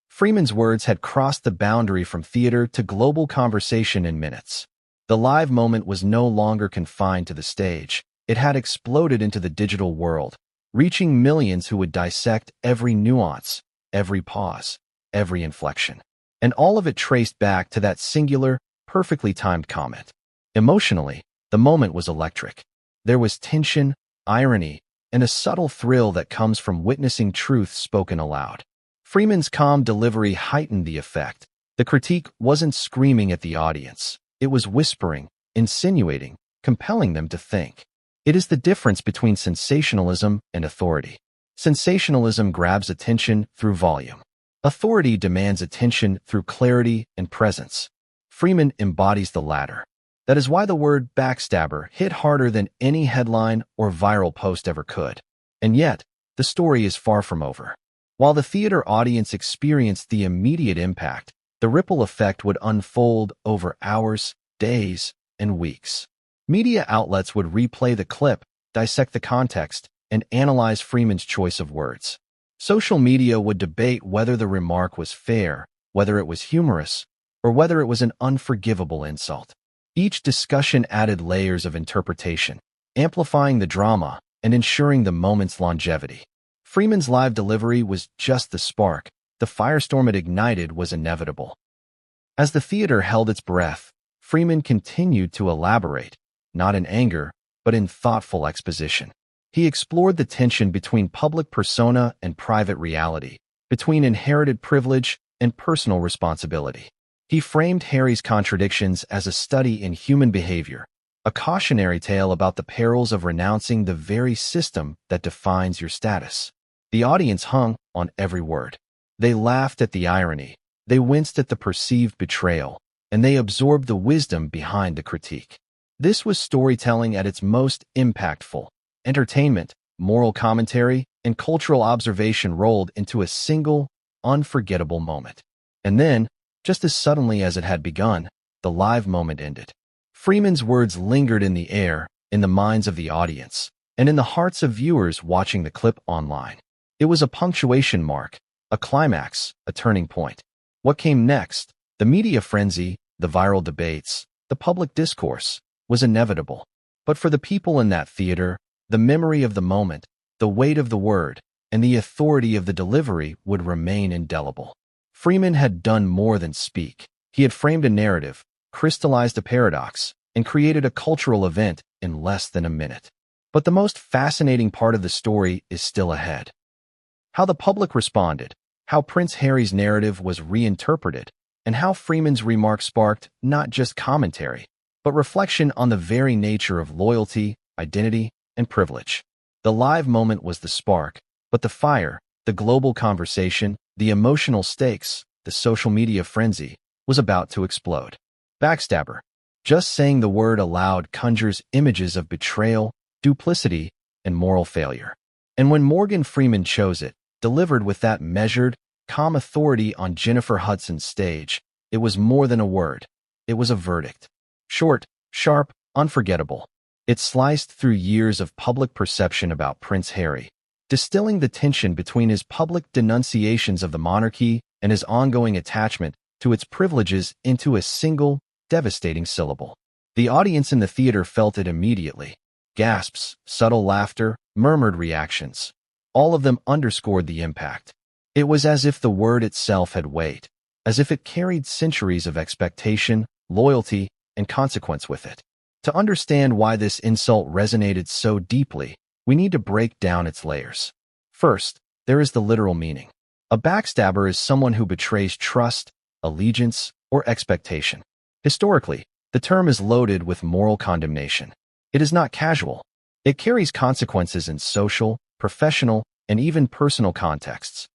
Freeman's words had crossed the boundary from theater to global conversation in minutes. The live moment was no longer confined to the stage. It had exploded into the digital world, reaching millions who would dissect every nuance, every pause, every inflection. And all of it traced back to that singular, perfectly timed comment. Emotionally, the moment was electric. There was tension, irony, and a subtle thrill that comes from witnessing truth spoken aloud. Freeman's calm delivery heightened the effect. The critique wasn't screaming at the audience. It was whispering, insinuating, compelling them to think. It is the difference between sensationalism and authority. Sensationalism grabs attention through volume. Authority demands attention through clarity and presence. Freeman embodies the latter. That is why the word backstabber hit harder than any headline or viral post ever could. And yet, the story is far from over. While the theater audience experienced the immediate impact, the ripple effect would unfold over hours, days, and weeks. Media outlets would replay the clip, dissect the context, and analyze Freeman's choice of words. Social media would debate whether the remark was fair, whether it was humorous, or whether it was an unforgivable insult. Each discussion added layers of interpretation, amplifying the drama and ensuring the moment's longevity. Freeman's live delivery was just the spark. The firestorm it ignited was inevitable. As the theater held its breath, Freeman continued to elaborate, not in anger, but in thoughtful exposition. He explored the tension between public persona and private reality, between inherited privilege and personal responsibility. He framed Harry's contradictions as a study in human behavior, a cautionary tale about the perils of renouncing the very system that defines your status. The audience hung on every word. They laughed at the irony, they winced at the perceived betrayal, and they absorbed the wisdom behind the critique. This was storytelling at its most impactful. Entertainment, moral commentary, and cultural observation rolled into a single, unforgettable moment. And then, just as suddenly as it had begun, the live moment ended. Freeman's words lingered in the air, in the minds of the audience, and in the hearts of viewers watching the clip online. It was a punctuation mark, a climax, a turning point. What came next, the media frenzy, the viral debates, the public discourse, was inevitable. But for the people in that theater, the memory of the moment, the weight of the word, and the authority of the delivery would remain indelible. Freeman had done more than speak. He had framed a narrative, crystallized a paradox, and created a cultural event in less than a minute. But the most fascinating part of the story is still ahead. How the public responded, how Prince Harry's narrative was reinterpreted, and how Freeman's remark sparked not just commentary, but reflection on the very nature of loyalty, identity, and privilege. The live moment was the spark, but the fire, the global conversation, the emotional stakes, the social media frenzy, was about to explode. Backstabber. Just saying the word aloud conjures images of betrayal, duplicity, and moral failure. And when Morgan Freeman chose it, delivered with that measured, calm authority on Jennifer Hudson's stage, it was more than a word. It was a verdict. Short, sharp, unforgettable. It sliced through years of public perception about Prince Harry, distilling the tension between his public denunciations of the monarchy and his ongoing attachment to its privileges into a single, devastating syllable. The audience in the theater felt it immediately. Gasps, subtle laughter, murmured reactions. All of them underscored the impact. It was as if the word itself had weight, as if it carried centuries of expectation, loyalty, and consequence with it. To understand why this insult resonated so deeply, we need to break down its layers. First, there is the literal meaning. A backstabber is someone who betrays trust, allegiance, or expectation. Historically, the term is loaded with moral condemnation. It is not casual. It carries consequences in social, professional, and even personal contexts.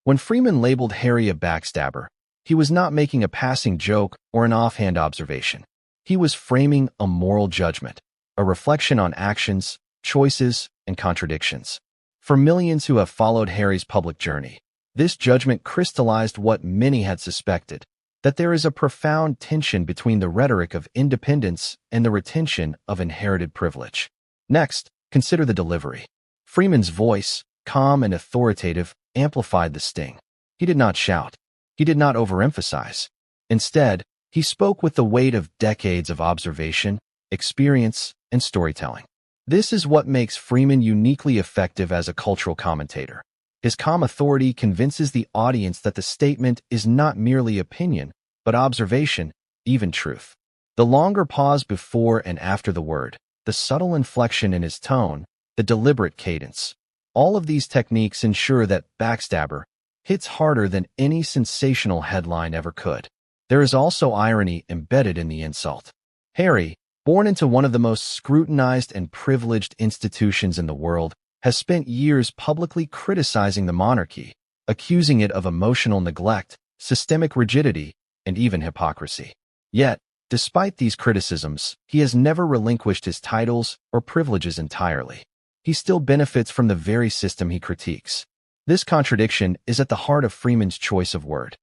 When Freeman labeled Harry a backstabber, he was not making a passing joke or an offhand observation. He was framing a moral judgment, a reflection on actions, choices, and contradictions. For millions who have followed Harry's public journey, this judgment crystallized what many had suspected, that there is a profound tension between the rhetoric of independence and the retention of inherited privilege. Next, consider the delivery. Freeman's voice, calm and authoritative, amplified the sting. He did not shout. He did not overemphasize. Instead, he spoke with the weight of decades of observation, experience, and storytelling. This is what makes Freeman uniquely effective as a cultural commentator. His calm authority convinces the audience that the statement is not merely opinion, but observation, even truth. The longer pause before and after the word, the subtle inflection in his tone, the deliberate cadence. All of these techniques ensure that backstabber hits harder than any sensational headline ever could. There is also irony embedded in the insult. Harry, born into one of the most scrutinized and privileged institutions in the world, has spent years publicly criticizing the monarchy, accusing it of emotional neglect, systemic rigidity, and even hypocrisy. Yet, despite these criticisms, he has never relinquished his titles or privileges entirely. He still benefits from the very system he critiques. This contradiction is at the heart of Freeman's choice of word.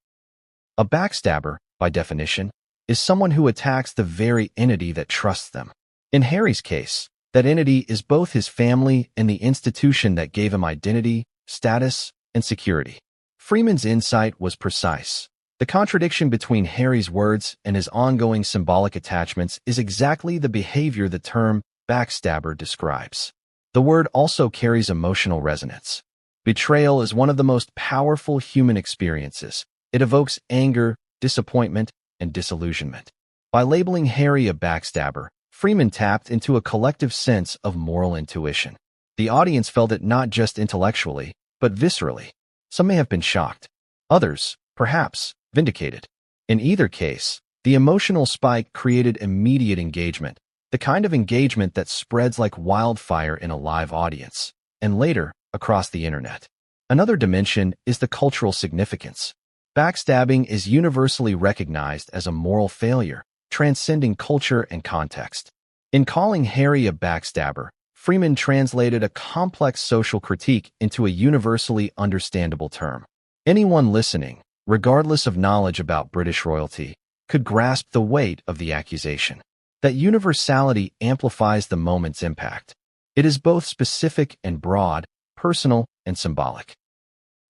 A backstabber, by definition, is someone who attacks the very entity that trusts them. In Harry's case, that entity is both his family and the institution that gave him identity, status, and security. Freeman's insight was precise. The contradiction between Harry's words and his ongoing symbolic attachments is exactly the behavior the term backstabber describes. The word also carries emotional resonance. Betrayal is one of the most powerful human experiences. It evokes anger, disappointment, and disillusionment. By labeling Harry a backstabber, Freeman tapped into a collective sense of moral intuition. The audience felt it not just intellectually, but viscerally. Some may have been shocked. Others, perhaps, vindicated. In either case, the emotional spike created immediate engagement, the kind of engagement that spreads like wildfire in a live audience, and later, across the internet. Another dimension is the cultural significance. Backstabbing is universally recognized as a moral failure, transcending culture and context. In calling Harry a backstabber, Freeman translated a complex social critique into a universally understandable term. Anyone listening, regardless of knowledge about British royalty, could grasp the weight of the accusation. That universality amplifies the moment's impact. It is both specific and broad, personal and symbolic.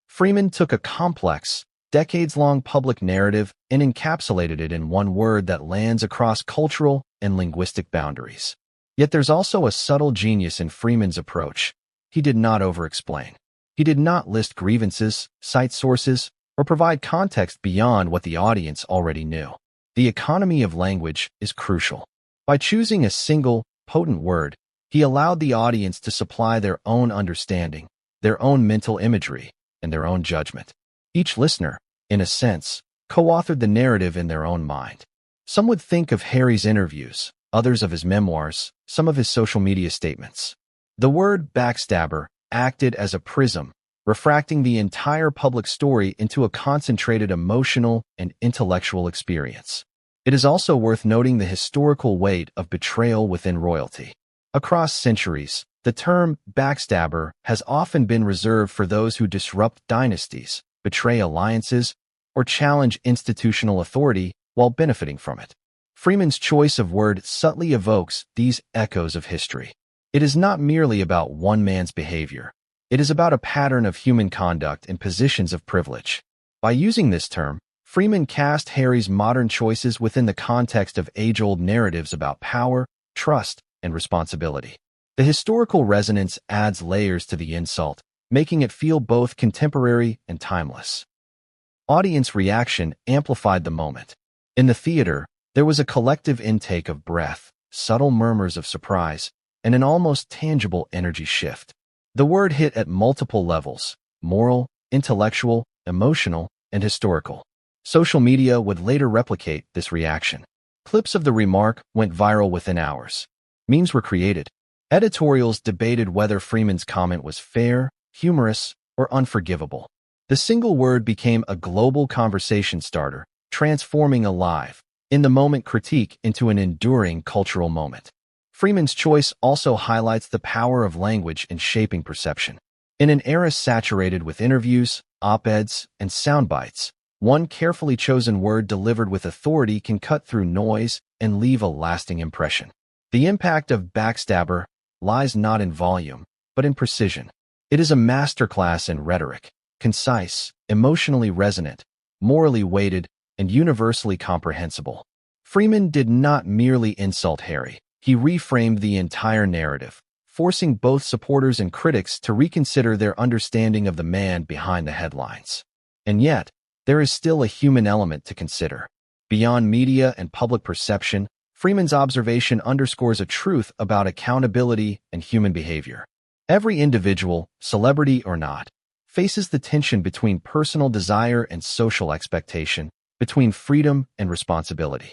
Freeman took a complex, decades-long public narrative and encapsulated it in one word that lands across cultural and linguistic boundaries. Yet there's also a subtle genius in Freeman's approach. He did not over-explain. He did not list grievances, cite sources, or provide context beyond what the audience already knew. The economy of language is crucial. By choosing a single, potent word, he allowed the audience to supply their own understanding, their own mental imagery, and their own judgment. Each listener, in a sense, co-authored the narrative in their own mind. Some would think of Harry's interviews, others of his memoirs, some of his social media statements. The word backstabber acted as a prism, refracting the entire public story into a concentrated emotional and intellectual experience. It is also worth noting the historical weight of betrayal within royalty. Across centuries, the term backstabber has often been reserved for those who disrupt dynasties, betray alliances, or challenge institutional authority while benefiting from it. Freeman's choice of word subtly evokes these echoes of history. It is not merely about one man's behavior. It is about a pattern of human conduct in positions of privilege. By using this term, Freeman cast Harry's modern choices within the context of age-old narratives about power, trust, and responsibility. The historical resonance adds layers to the insult, making it feel both contemporary and timeless. Audience reaction amplified the moment. In the theater, there was a collective intake of breath, subtle murmurs of surprise, and an almost tangible energy shift. The word hit at multiple levels: moral, intellectual, emotional, and historical. Social media would later replicate this reaction. Clips of the remark went viral within hours. Memes were created. Editorials debated whether Freeman's comment was fair, humorous, or unforgivable. The single word became a global conversation starter, transforming a live-in-the-moment critique into an enduring cultural moment. Freeman's choice also highlights the power of language in shaping perception. In an era saturated with interviews, op-eds, and sound bites, one carefully chosen word delivered with authority can cut through noise and leave a lasting impression. The impact of backstabber lies not in volume, but in precision. It is a masterclass in rhetoric, concise, emotionally resonant, morally weighted, and universally comprehensible. Freeman did not merely insult Harry. He reframed the entire narrative, forcing both supporters and critics to reconsider their understanding of the man behind the headlines. And yet, there is still a human element to consider. Beyond media and public perception, Freeman's observation underscores a truth about accountability and human behavior. Every individual, celebrity or not, faces the tension between personal desire and social expectation, between freedom and responsibility.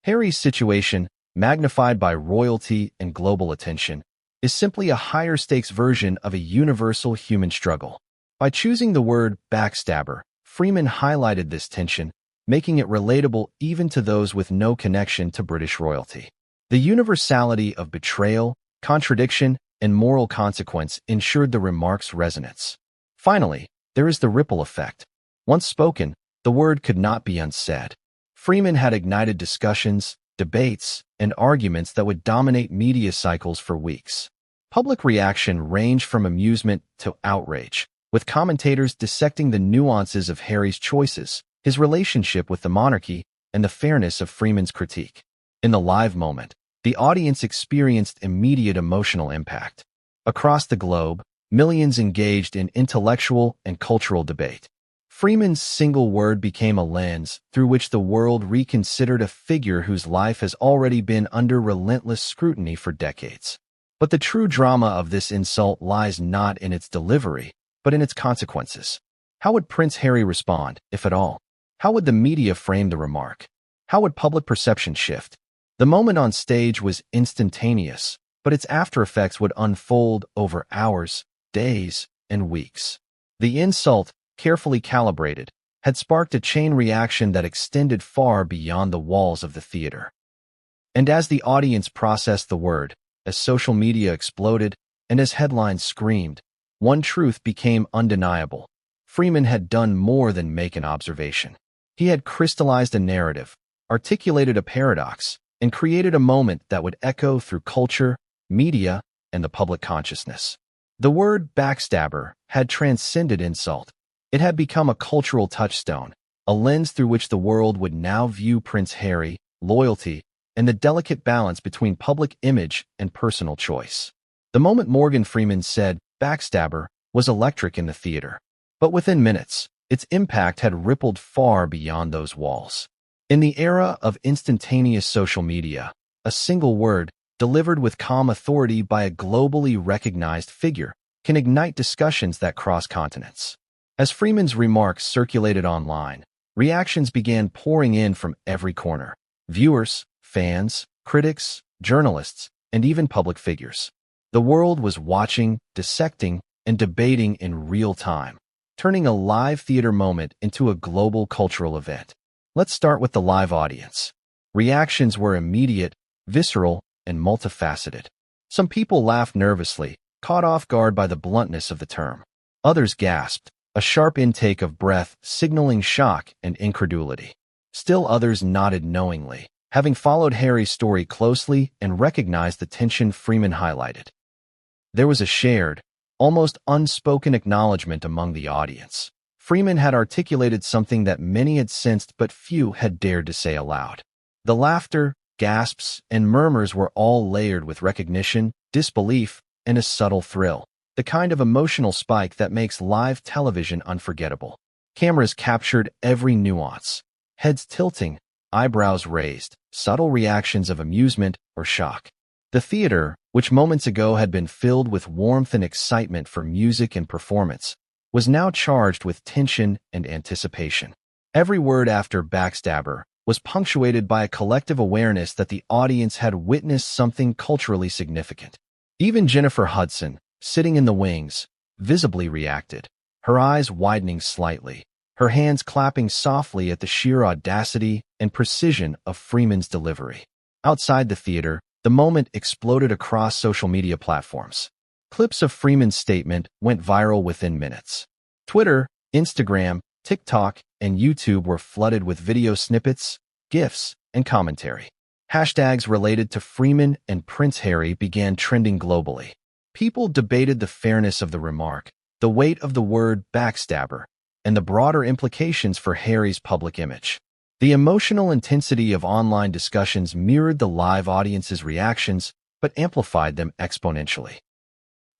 Harry's situation, magnified by royalty and global attention, is simply a higher-stakes version of a universal human struggle. By choosing the word backstabber, Freeman highlighted this tension, making it relatable even to those with no connection to British royalty. The universality of betrayal, contradiction, and moral consequence ensured the remark's resonance. Finally, there is the ripple effect. Once spoken, the word could not be unsaid. Freeman had ignited discussions, debates, and arguments that would dominate media cycles for weeks. Public reaction ranged from amusement to outrage, with commentators dissecting the nuances of Harry's choices, his relationship with the monarchy, and the fairness of Freeman's critique. In the live moment, the audience experienced immediate emotional impact. Across the globe, millions engaged in intellectual and cultural debate. Freeman's single word became a lens through which the world reconsidered a figure whose life has already been under relentless scrutiny for decades. But the true drama of this insult lies not in its delivery, but in its consequences. How would Prince Harry respond, if at all? How would the media frame the remark? How would public perception shift? The moment on stage was instantaneous, but its aftereffects would unfold over hours, days, and weeks. The insult, carefully calibrated, had sparked a chain reaction that extended far beyond the walls of the theater. And as the audience processed the word, as social media exploded, and as headlines screamed, one truth became undeniable. Freeman had done more than make an observation. He had crystallized a narrative, articulated a paradox, and created a moment that would echo through culture, media, and the public consciousness. The word backstabber had transcended insult. It had become a cultural touchstone, a lens through which the world would now view Prince Harry, loyalty, and the delicate balance between public image and personal choice. The moment Morgan Freeman said backstabber was electric in the theater. But within minutes, its impact had rippled far beyond those walls. In the era of instantaneous social media, a single word, delivered with calm authority by a globally recognized figure, can ignite discussions that cross continents. As Freeman's remarks circulated online, reactions began pouring in from every corner. Viewers, fans, critics, journalists, and even public figures. The world was watching, dissecting, and debating in real time, turning a live theater moment into a global cultural event. Let's start with the live audience. Reactions were immediate, visceral, and multifaceted. Some people laughed nervously, caught off guard by the bluntness of the term. Others gasped, a sharp intake of breath signaling shock and incredulity. Still others nodded knowingly, having followed Harry's story closely and recognized the tension Freeman highlighted. There was a shared, almost unspoken acknowledgement among the audience. Freeman had articulated something that many had sensed but few had dared to say aloud. The laughter, gasps, and murmurs were all layered with recognition, disbelief, and a subtle thrill, the kind of emotional spike that makes live television unforgettable. Cameras captured every nuance, heads tilting, eyebrows raised, subtle reactions of amusement or shock. The theater, which moments ago had been filled with warmth and excitement for music and performance, was now charged with tension and anticipation. Every word after backstabber was punctuated by a collective awareness that the audience had witnessed something culturally significant. Even Jennifer Hudson, sitting in the wings, visibly reacted, her eyes widening slightly, her hands clapping softly at the sheer audacity and precision of Freeman's delivery. Outside the theater, the moment exploded across social media platforms. Clips of Freeman's statement went viral within minutes. Twitter, Instagram, TikTok, and YouTube were flooded with video snippets, GIFs, and commentary. Hashtags related to Freeman and Prince Harry began trending globally. People debated the fairness of the remark, the weight of the word backstabber, and the broader implications for Harry's public image. The emotional intensity of online discussions mirrored the live audience's reactions, but amplified them exponentially.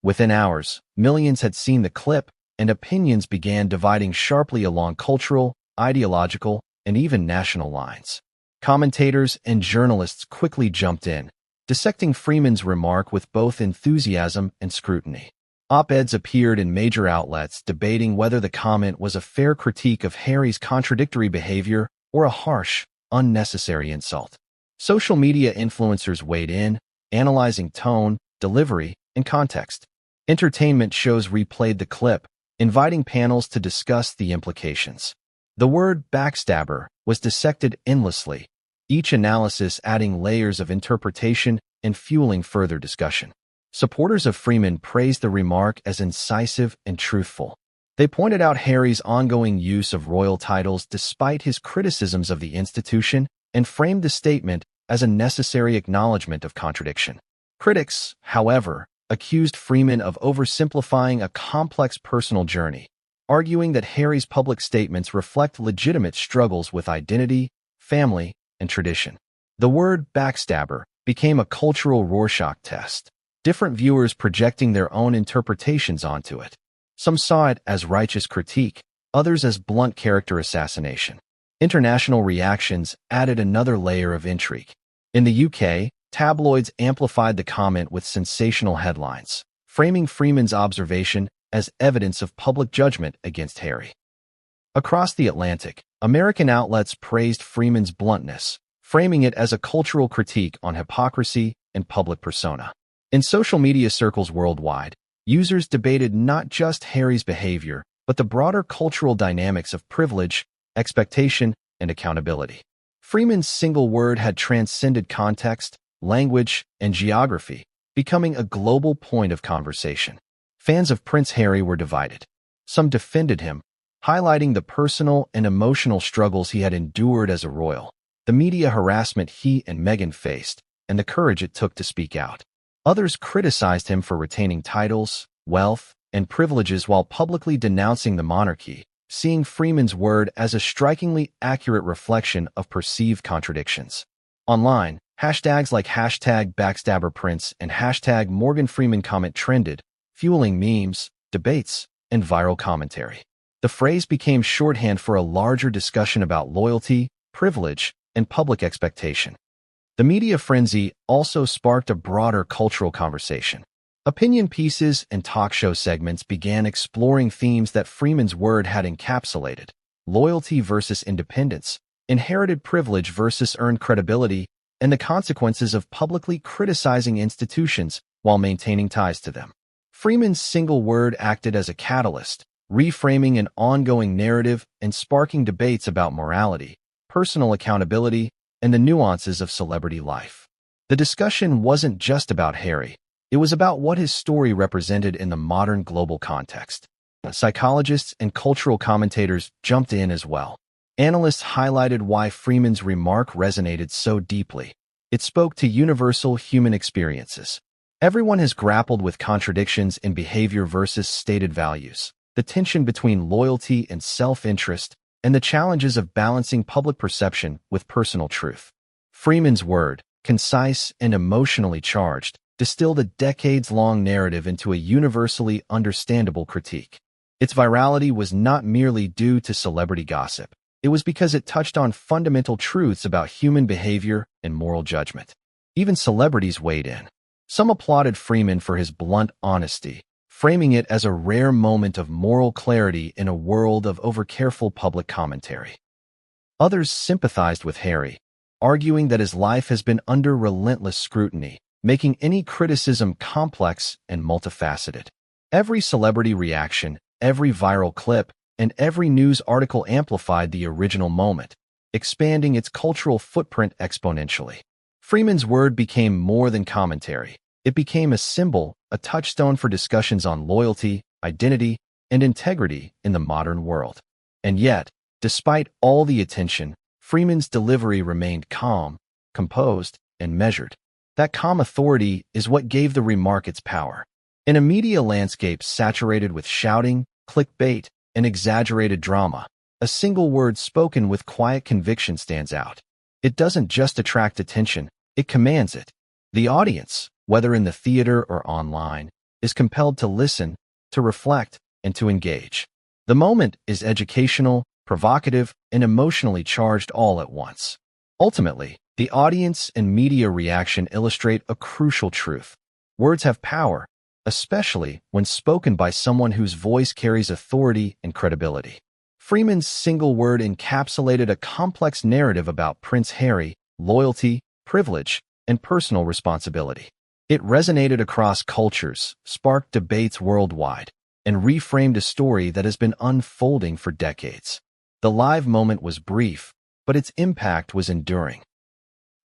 Within hours, millions had seen the clip, and opinions began dividing sharply along cultural, ideological, and even national lines. Commentators and journalists quickly jumped in, dissecting Freeman's remark with both enthusiasm and scrutiny. Op-eds appeared in major outlets debating whether the comment was a fair critique of Harry's contradictory behavior or a harsh, unnecessary insult. Social media influencers weighed in, analyzing tone, delivery, and context. Entertainment shows replayed the clip, inviting panels to discuss the implications. The word backstabber was dissected endlessly, each analysis adding layers of interpretation and fueling further discussion. Supporters of Freeman praised the remark as incisive and truthful. They pointed out Harry's ongoing use of royal titles despite his criticisms of the institution and framed the statement as a necessary acknowledgement of contradiction. Critics, however, accused Freeman of oversimplifying a complex personal journey, arguing that Harry's public statements reflect legitimate struggles with identity, family, and tradition. The word backstabber became a cultural Rorschach test, different viewers projecting their own interpretations onto it. Some saw it as righteous critique, others as blunt character assassination. International reactions added another layer of intrigue. In the UK, tabloids amplified the comment with sensational headlines, framing Freeman's observation as evidence of public judgment against Harry. Across the Atlantic, American outlets praised Freeman's bluntness, framing it as a cultural critique on hypocrisy and public persona. In social media circles worldwide, users debated not just Harry's behavior, but the broader cultural dynamics of privilege, expectation, and accountability. Freeman's single word had transcended context, language, and geography, becoming a global point of conversation. Fans of Prince Harry were divided. Some defended him, highlighting the personal and emotional struggles he had endured as a royal, the media harassment he and Meghan faced, and the courage it took to speak out. Others criticized him for retaining titles, wealth, and privileges while publicly denouncing the monarchy, seeing Freeman's word as a strikingly accurate reflection of perceived contradictions. Online, hashtags like #BackstabberPrince and #MorganFreeman trended, fueling memes, debates, and viral commentary. The phrase became shorthand for a larger discussion about loyalty, privilege, and public expectation. The media frenzy also sparked a broader cultural conversation. Opinion pieces and talk show segments began exploring themes that Freeman's word had encapsulated: loyalty versus independence, inherited privilege versus earned credibility, and the consequences of publicly criticizing institutions while maintaining ties to them. Freeman's single word acted as a catalyst, reframing an ongoing narrative and sparking debates about morality, personal accountability, and the nuances of celebrity life. The discussion wasn't just about Harry. It was about what his story represented in the modern global context. Psychologists and cultural commentators jumped in as well, Analysts highlighted why Freeman's remark resonated so deeply. It spoke to universal human experiences. Everyone has grappled with contradictions in behavior versus stated values, the tension between loyalty and self-interest, and the challenges of balancing public perception with personal truth. Freeman's word, concise and emotionally charged, distilled a decades-long narrative into a universally understandable critique. Its virality was not merely due to celebrity gossip. It was because it touched on fundamental truths about human behavior and moral judgment. Even celebrities weighed in. Some applauded Freeman for his blunt honesty, framing it as a rare moment of moral clarity in a world of over-careful public commentary. Others sympathized with Harry, arguing that his life has been under relentless scrutiny, making any criticism complex and multifaceted. Every celebrity reaction, every viral clip, and every news article amplified the original moment, expanding its cultural footprint exponentially. Freeman's word became more than commentary. It became a symbol, a touchstone for discussions on loyalty, identity, and integrity in the modern world. And yet, despite all the attention, Freeman's delivery remained calm, composed, and measured. That calm authority is what gave the remark its power. In a media landscape saturated with shouting, clickbait, and exaggerated drama, a single word spoken with quiet conviction stands out. It doesn't just attract attention, it commands it. The audience, whether in the theater or online, is compelled to listen, to reflect, and to engage. The moment is educational, provocative, and emotionally charged all at once. Ultimately, the audience and media reaction illustrate a crucial truth. Words have power, especially when spoken by someone whose voice carries authority and credibility. Freeman's single word encapsulated a complex narrative about Prince Harry, loyalty, privilege, and personal responsibility. It resonated across cultures, sparked debates worldwide, and reframed a story that has been unfolding for decades. The live moment was brief, but its impact was enduring.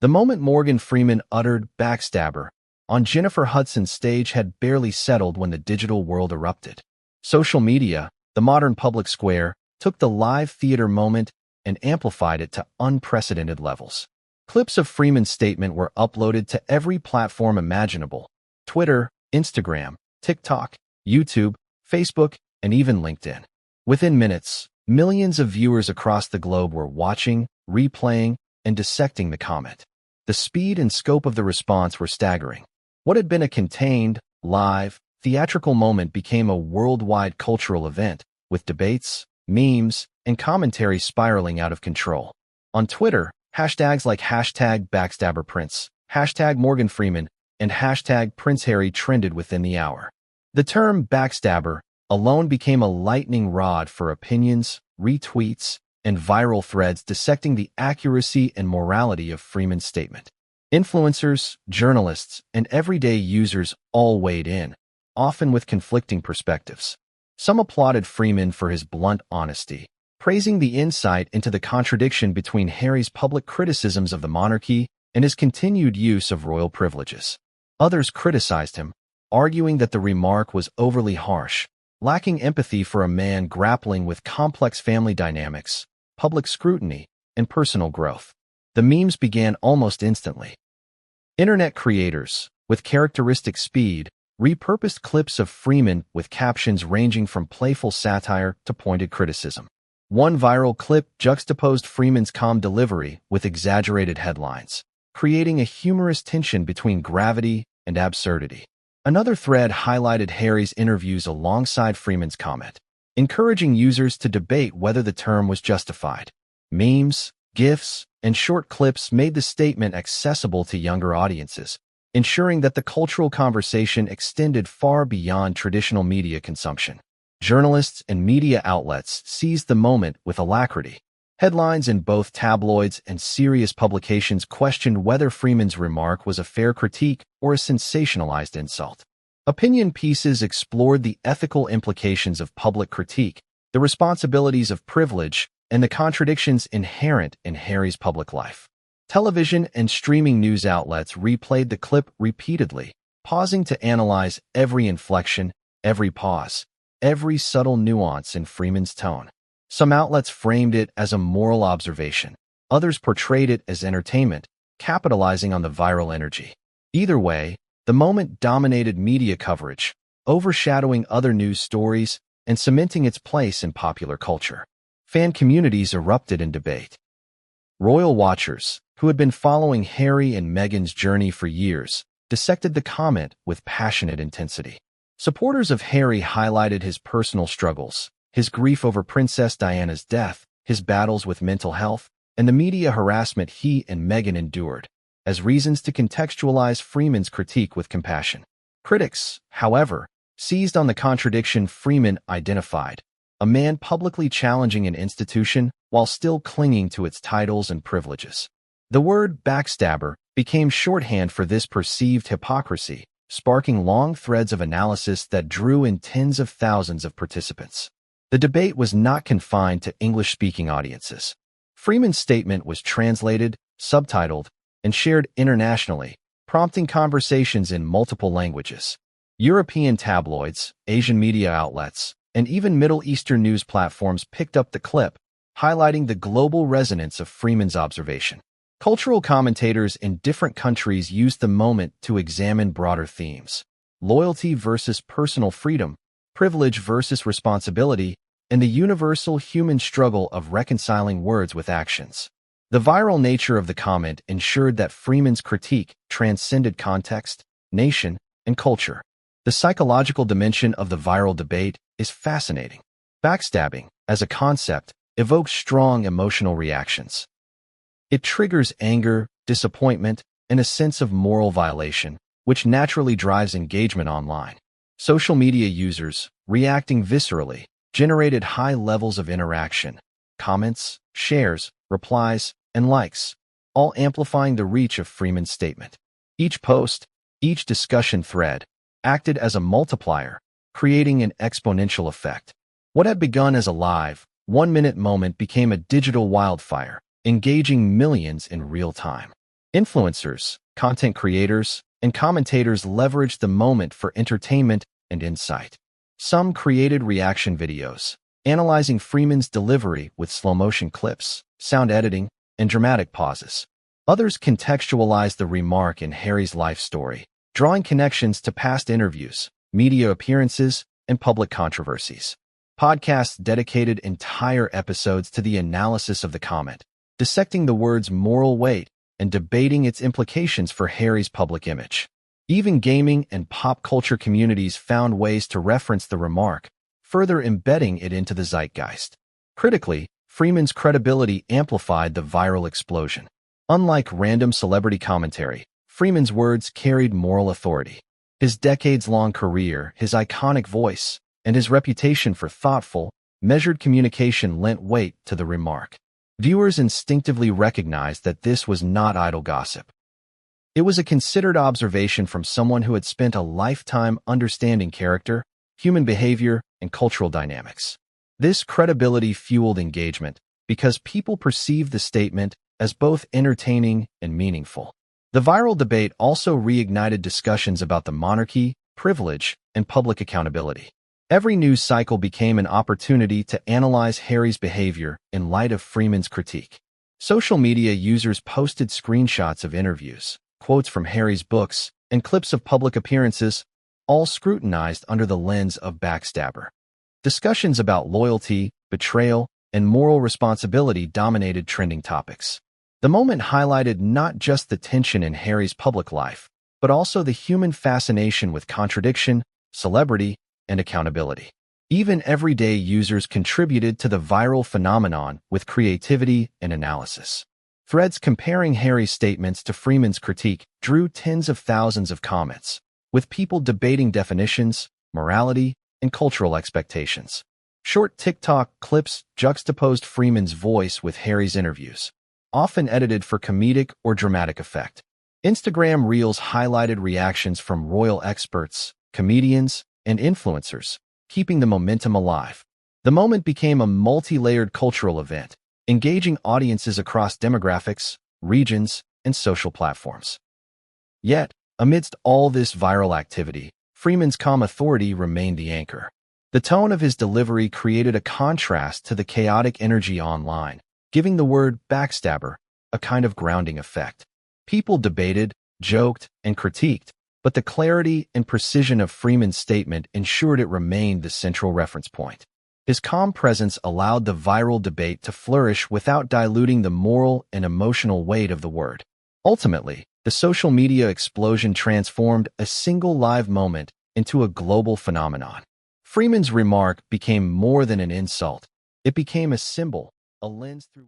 The moment Morgan Freeman uttered "backstabber" on Jennifer Hudson's stage had barely settled when the digital world erupted. Social media, the modern public square, took the live theater moment and amplified it to unprecedented levels. Clips of Freeman's statement were uploaded to every platform imaginable: Twitter, Instagram, TikTok, YouTube, Facebook, and even LinkedIn. Within minutes, millions of viewers across the globe were watching, replaying, and dissecting the comment. The speed and scope of the response were staggering. What had been a contained, live, theatrical moment became a worldwide cultural event, with debates, memes, and commentary spiraling out of control. On Twitter, hashtags like #BackstabberPrince, #MorganFreeman, and #PrinceHarry trended within the hour. The term backstabber alone became a lightning rod for opinions, retweets, and viral threads dissecting the accuracy and morality of Freeman's statement. Influencers, journalists, and everyday users all weighed in, often with conflicting perspectives. Some applauded Freeman for his blunt honesty, praising the insight into the contradiction between Harry's public criticisms of the monarchy and his continued use of royal privileges. Others criticized him, arguing that the remark was overly harsh, lacking empathy for a man grappling with complex family dynamics, public scrutiny, and personal growth. The memes began almost instantly. Internet creators, with characteristic speed, repurposed clips of Freeman with captions ranging from playful satire to pointed criticism. One viral clip juxtaposed Freeman's calm delivery with exaggerated headlines, creating a humorous tension between gravity and absurdity. Another thread highlighted Harry's interviews alongside Freeman's comment, encouraging users to debate whether the term was justified. Memes, GIFs, and short clips made the statement accessible to younger audiences, ensuring that the cultural conversation extended far beyond traditional media consumption. Journalists and media outlets seized the moment with alacrity. Headlines in both tabloids and serious publications questioned whether Freeman's remark was a fair critique or a sensationalized insult. Opinion pieces explored the ethical implications of public critique, the responsibilities of privilege, and the contradictions inherent in Harry's public life. Television and streaming news outlets replayed the clip repeatedly, pausing to analyze every inflection, every pause, every subtle nuance in Freeman's tone. Some outlets framed it as a moral observation. Others portrayed it as entertainment, capitalizing on the viral energy. Either way, the moment dominated media coverage, overshadowing other news stories and cementing its place in popular culture. Fan communities erupted in debate. Royal watchers, who had been following Harry and Meghan's journey for years, dissected the comment with passionate intensity. Supporters of Harry highlighted his personal struggles, his grief over Princess Diana's death, his battles with mental health, and the media harassment he and Meghan endured, as reasons to contextualize Freeman's critique with compassion. Critics, however, seized on the contradiction Freeman identified: a man publicly challenging an institution while still clinging to its titles and privileges. The word backstabber became shorthand for this perceived hypocrisy, sparking long threads of analysis that drew in tens of thousands of participants. The debate was not confined to English-speaking audiences. Freeman's statement was translated, subtitled, and shared internationally, prompting conversations in multiple languages. European tabloids, Asian media outlets, and even Middle Eastern news platforms picked up the clip, highlighting the global resonance of Freeman's observation. Cultural commentators in different countries used the moment to examine broader themes: loyalty versus personal freedom, privilege versus responsibility, and the universal human struggle of reconciling words with actions. The viral nature of the comment ensured that Freeman's critique transcended context, nation, and culture. The psychological dimension of the viral debate is fascinating. Backstabbing, as a concept, evokes strong emotional reactions. It triggers anger, disappointment, and a sense of moral violation, which naturally drives engagement online. Social media users, reacting viscerally, generated high levels of interaction: comments, shares, replies, and likes, all amplifying the reach of Freeman's statement. Each post, each discussion thread, acted as a multiplier, creating an exponential effect. What had begun as a live, one-minute moment became a digital wildfire, engaging millions in real time. Influencers, content creators, and commentators leveraged the moment for entertainment and insight. Some created reaction videos, analyzing Freeman's delivery with slow-motion clips, sound editing, and dramatic pauses. Others contextualized the remark in Harry's life story, drawing connections to past interviews, media appearances, and public controversies. Podcasts dedicated entire episodes to the analysis of the comment, dissecting the word's moral weight and debating its implications for Harry's public image. Even gaming and pop culture communities found ways to reference the remark, further embedding it into the zeitgeist. Critically, Freeman's credibility amplified the viral explosion. Unlike random celebrity commentary, Freeman's words carried moral authority. His decades-long career, his iconic voice, and his reputation for thoughtful, measured communication lent weight to the remark. Viewers instinctively recognized that this was not idle gossip. It was a considered observation from someone who had spent a lifetime understanding character, human behavior, and cultural dynamics. This credibility fueled engagement because people perceived the statement as both entertaining and meaningful. The viral debate also reignited discussions about the monarchy, privilege, and public accountability. Every news cycle became an opportunity to analyze Harry's behavior in light of Freeman's critique. Social media users posted screenshots of interviews, quotes from Harry's books, and clips of public appearances, all scrutinized under the lens of backstabber. Discussions about loyalty, betrayal, and moral responsibility dominated trending topics. The moment highlighted not just the tension in Harry's public life, but also the human fascination with contradiction, celebrity, and accountability. Even everyday users contributed to the viral phenomenon with creativity and analysis. Threads comparing Harry's statements to Freeman's critique drew tens of thousands of comments, with people debating definitions, morality, and cultural expectations. Short TikTok clips juxtaposed Freeman's voice with Harry's interviews, often edited for comedic or dramatic effect. Instagram Reels highlighted reactions from royal experts, comedians, and influencers, keeping the momentum alive. The moment became a multi-layered cultural event, engaging audiences across demographics, regions, and social platforms. Yet, amidst all this viral activity, Freeman's calm authority remained the anchor. The tone of his delivery created a contrast to the chaotic energy online, giving the word backstabber a kind of grounding effect. People debated, joked, and critiqued, but the clarity and precision of Freeman's statement ensured it remained the central reference point. His calm presence allowed the viral debate to flourish without diluting the moral and emotional weight of the word. Ultimately, the social media explosion transformed a single live moment into a global phenomenon. Freeman's remark became more than an insult. It became a symbol, a lens through